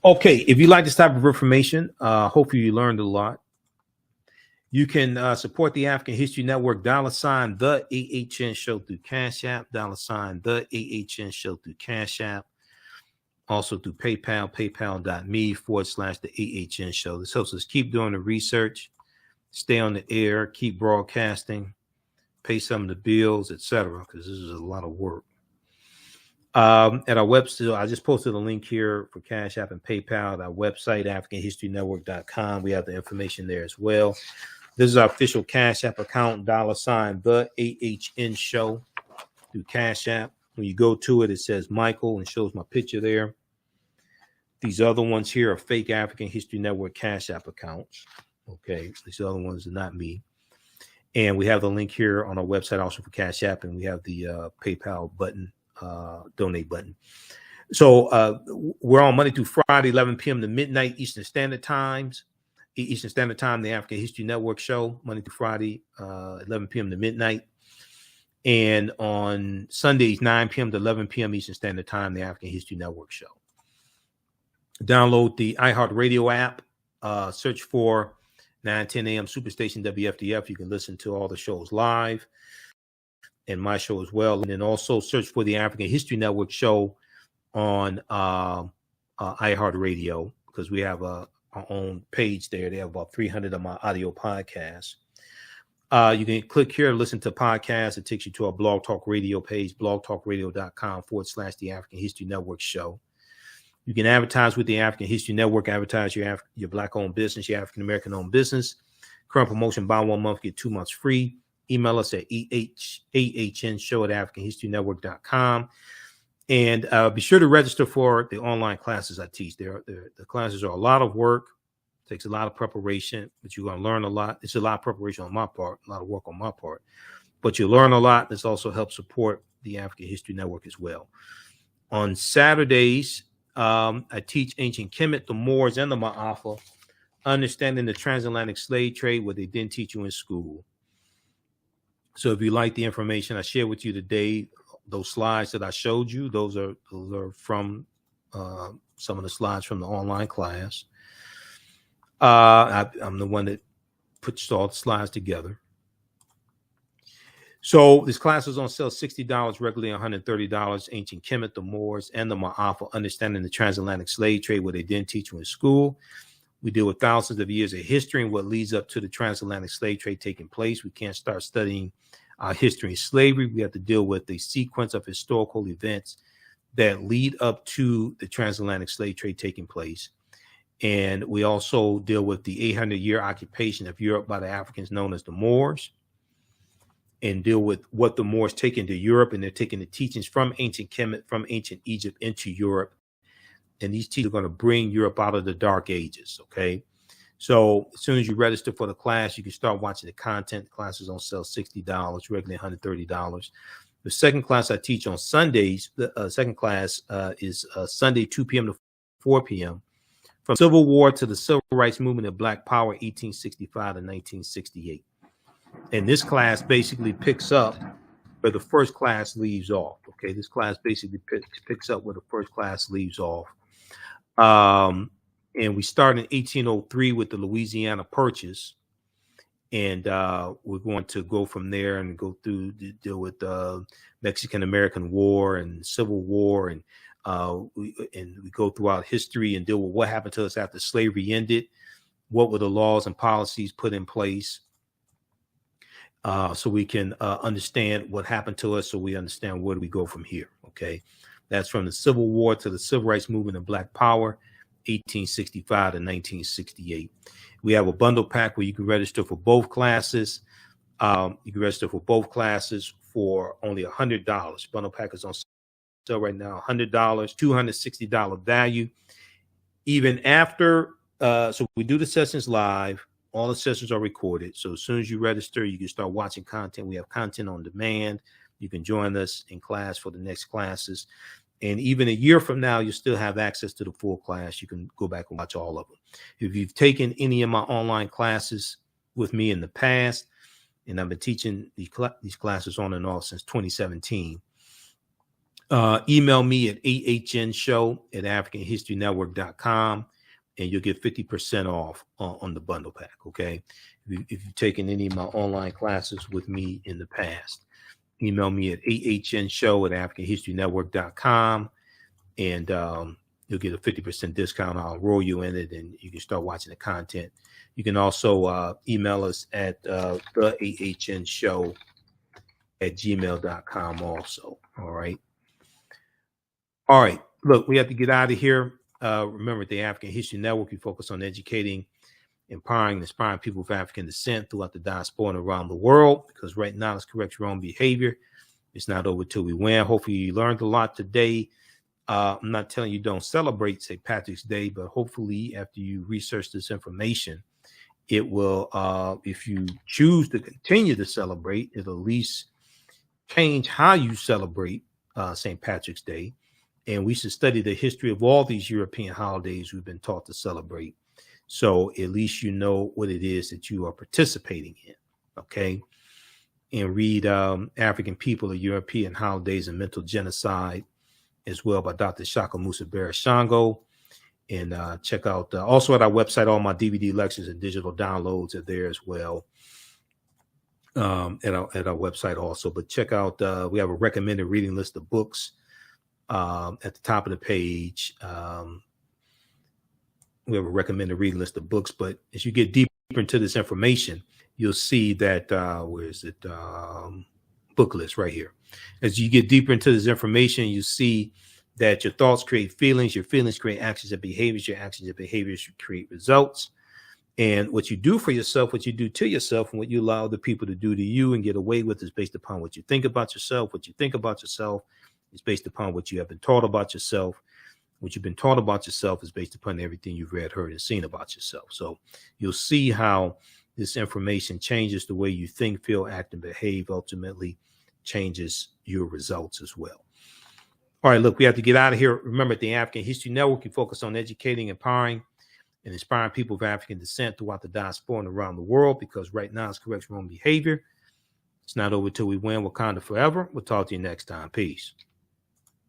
Okay, if you like this type of information, hopefully you learned a lot. You can support the African History Network, $ the AHN Show through Cash App, $ the AHN Show through Cash App. Also through PayPal, paypal.me/the AHN Show. This helps us keep doing the research, stay on the air, keep broadcasting, pay some of the bills, etc., because this is a lot of work. At our website, I just posted a link here for Cash App and PayPal at our website, AfricanHistoryNetwork.com. We have the information there as well. This is our official Cash App account, $ the AHN Show through Cash App. When you go to it, it says Michael and shows my picture there. These other ones here are fake African History Network Cash App accounts. Okay, these other ones are not me. And we have the link here on our website also for Cash App, and we have the PayPal button, donate button. So we're on Monday through Friday, 11 p.m. to midnight Eastern Standard Time, the African History Network show, Monday through Friday, 11 p.m. to midnight. And on Sundays, 9 p.m. to 11 p.m. Eastern Standard Time, the African History Network show. Download the iHeartRadio app. Search for 9:10 a.m. Superstation WFDF. You can listen to all the shows live and my show as well. And then also search for the African History Network show on iHeartRadio, because we have our own page there. They have about 300 of my audio podcasts. You can click here, listen to podcasts. It takes you to our Blog Talk Radio page, blogtalkradio.com/the African History Network show. You can advertise with the African History Network, advertise your Black-owned business, your African-American-owned business. Current promotion, buy 1 month, get 2 months free. Email us at AHNshow@AfricanHistoryNetwork.com. And be sure to register for the online classes I teach. The classes are a lot of work. Takes a lot of preparation, but you're going to learn a lot. It's a lot of preparation on my part, a lot of work on my part, but you learn a lot. This also helps support the African History Network as well. On Saturdays, I teach ancient Kemet, the Moors, and the Ma'afa, understanding the transatlantic slave trade, what they didn't teach you in school. So if you like the information I shared with you today, those slides that I showed you, those are from some of the slides from the online class. I'm the one that puts all the slides together. So this class is on sale $60, regularly $130. Ancient Kemet, the Moors, and the Ma'afa, understanding the transatlantic slave trade, what they didn't teach you in school. We deal with thousands of years of history and what leads up to the transatlantic slave trade taking place. We can't start studying history and slavery. We have to deal with the sequence of historical events that lead up to the transatlantic slave trade taking place. And we also deal with the 800-year occupation of Europe by the Africans known as the Moors, and deal with what the Moors take into Europe. And they're taking the teachings from ancient Kemet, from ancient Egypt into Europe. And these teachings are going to bring Europe out of the Dark Ages, okay? So as soon as you register for the class, you can start watching the content. The class is on sale $60, regularly $130. The second class I teach on Sundays, the second class is Sunday, 2 p.m. to 4 p.m., from Civil War to the Civil Rights Movement of Black Power, 1865 to 1968. And this class basically picks up where the first class leaves off. Okay, this class basically picks up where the first class leaves off. And we start in 1803 with the Louisiana Purchase. And we're going to go from there and go through to deal with the Mexican-American War and Civil War, and we go throughout history and deal with what happened to us after slavery ended, what were the laws and policies put in place, so we can understand what happened to us, so we understand where do we go from here. Okay, that's from the Civil War to the Civil Rights Movement of Black Power, 1865 to 1968. We have a bundle pack where you can register for both classes. You can register for both classes for only $100. Bundle pack is on sale right now, $100, $260 value. Even after, so we do the sessions live. All the sessions are recorded. So as soon as you register, you can start watching content. We have content on demand. You can join us in class for the next classes. And even a year from now, you still have access to the full class. You can go back and watch all of them. If you've taken any of my online classes with me in the past, and I've been teaching these classes on and off since 2017, email me at AHNshow@AfricanHistoryNetwork.com, and you'll get 50% off on the bundle pack, okay? If you've taken any of my online classes with me in the past. Email me at AHNshow@AfricanHistoryNetwork.com, and you'll get a 50% discount. I'll enroll you in it, and you can start watching the content. You can also email us at TheAHNshow@gmail.com also. All right. All right. Look, we have to get out of here. Remember, the African History Network, we focus on educating, empowering, and inspiring people of African descent throughout the diaspora and around the world, because right now, let's correct your own behavior. It's not over till we win. Hopefully you learned a lot today. I'm not telling you don't celebrate St. Patrick's Day, but hopefully after you research this information, it will, if you choose to continue to celebrate, it'll at least change how you celebrate St. Patrick's Day. And we should study the history of all these European holidays we've been taught to celebrate. So at least you know what it is that you are participating in. Okay. and read African People of European Holidays and Mental Genocide as well by Dr. Shaka Musa Barashango. And check out also at our website, all my DVD lectures and digital downloads are there as well at our website also. But check out, we have a recommended reading list of books at the top of the page. We have a recommended reading list of books, but as you get deeper into this information, you'll see that, where is it? Book list right here. As you get deeper into this information, you see that your thoughts create feelings, your feelings create actions and behaviors, your actions and behaviors create results. And what you do for yourself, what you do to yourself, and what you allow other people to do to you and get away with is based upon what you think about yourself. What you think about yourself is based upon what you have been taught about yourself. What you've been taught about yourself is based upon everything you've read, heard, and seen about yourself. So you'll see how this information changes the way you think, feel, act, and behave, ultimately changes your results as well. All right, look, we have to get out of here. Remember, at the African History Network, you focus on educating, empowering, and inspiring people of African descent throughout the diaspora and around the world, because right now it's correct wrong behavior. It's not over till we win. Wakanda forever. We'll talk to you next time. Peace.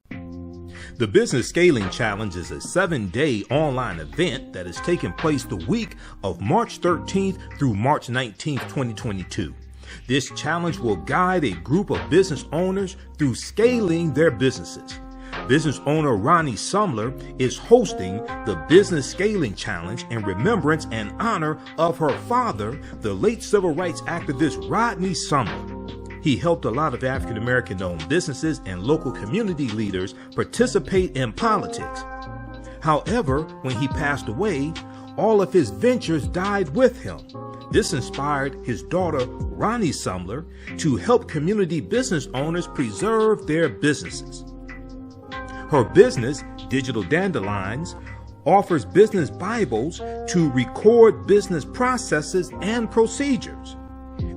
The Business Scaling Challenge is a 7-day online event that is taking place the week of March 13th through March 19th, 2022. This challenge will guide a group of business owners through scaling their businesses. Business owner Ronnie Sumler is hosting the Business Scaling Challenge in remembrance and honor of her father, the late civil rights activist Rodney Sumler. He helped a lot of African-American owned businesses and local community leaders participate in politics. However, when he passed away, all of his ventures died with him. This inspired his daughter, Ronnie Sumler, to help community business owners preserve their businesses. Her business, Digital Dandelions, offers business Bibles to record business processes and procedures.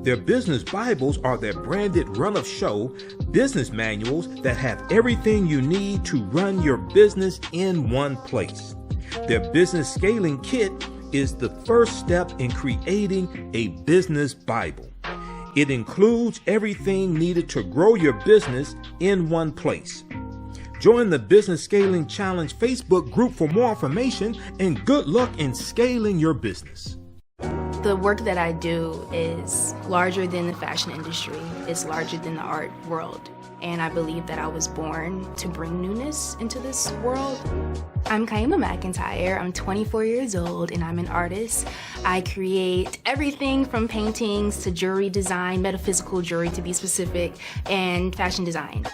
Their business Bibles are their branded run-of-show business manuals that have everything you need to run your business in one place. Their business scaling kit is the first step in creating a business Bible. It includes everything needed to grow your business in one place. Join the Business Scaling Challenge Facebook group for more information, and good luck in scaling your business. The work that I do is larger than the fashion industry. It's larger than the art world. And I believe that I was born to bring newness into this world. I'm Kaima McIntyre. I'm 24 years old and I'm an artist. I create everything from paintings to jewelry design, metaphysical jewelry to be specific, and fashion design.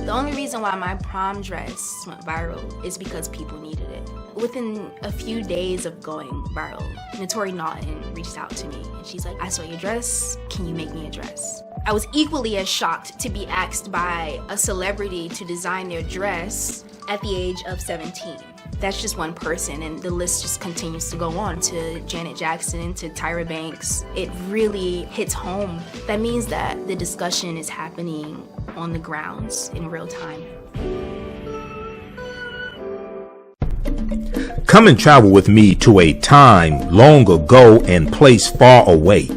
The only reason why my prom dress went viral is because people needed it. Within a few days of going viral, Notori Naughton reached out to me and she's like, I saw your dress, can you make me a dress? I was equally as shocked to be asked by a celebrity to design their dress at the age of 17. That's just one person, and the list just continues to go on, to Janet Jackson, to Tyra Banks. It really hits home. That means that the discussion is happening on the grounds in real time. Come and travel with me to a time long ago and place far away.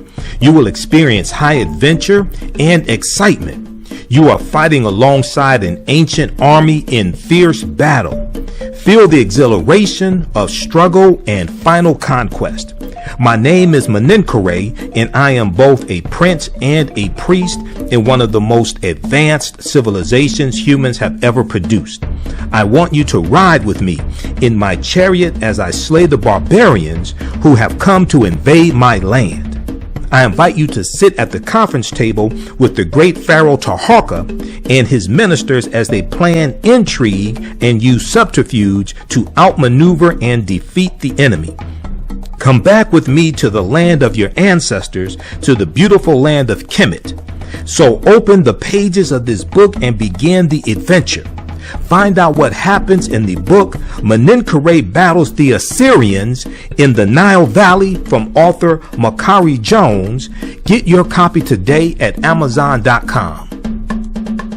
You will experience high adventure and excitement. You are fighting alongside an ancient army in fierce battle. Feel the exhilaration of struggle and final conquest. My name is Menenkere, and I am both a prince and a priest in one of the most advanced civilizations humans have ever produced. I want you to ride with me in my chariot as I slay the barbarians who have come to invade my land. I invite you to sit at the conference table with the great Pharaoh Taharka and his ministers as they plan intrigue and use subterfuge to outmaneuver and defeat the enemy. Come back with me to the land of your ancestors, to the beautiful land of Kemet. So open the pages of this book and begin the adventure. Find out what happens in the book Menenkere Battles the Assyrians in the Nile Valley from author Makari Jones. Get your copy today at Amazon.com.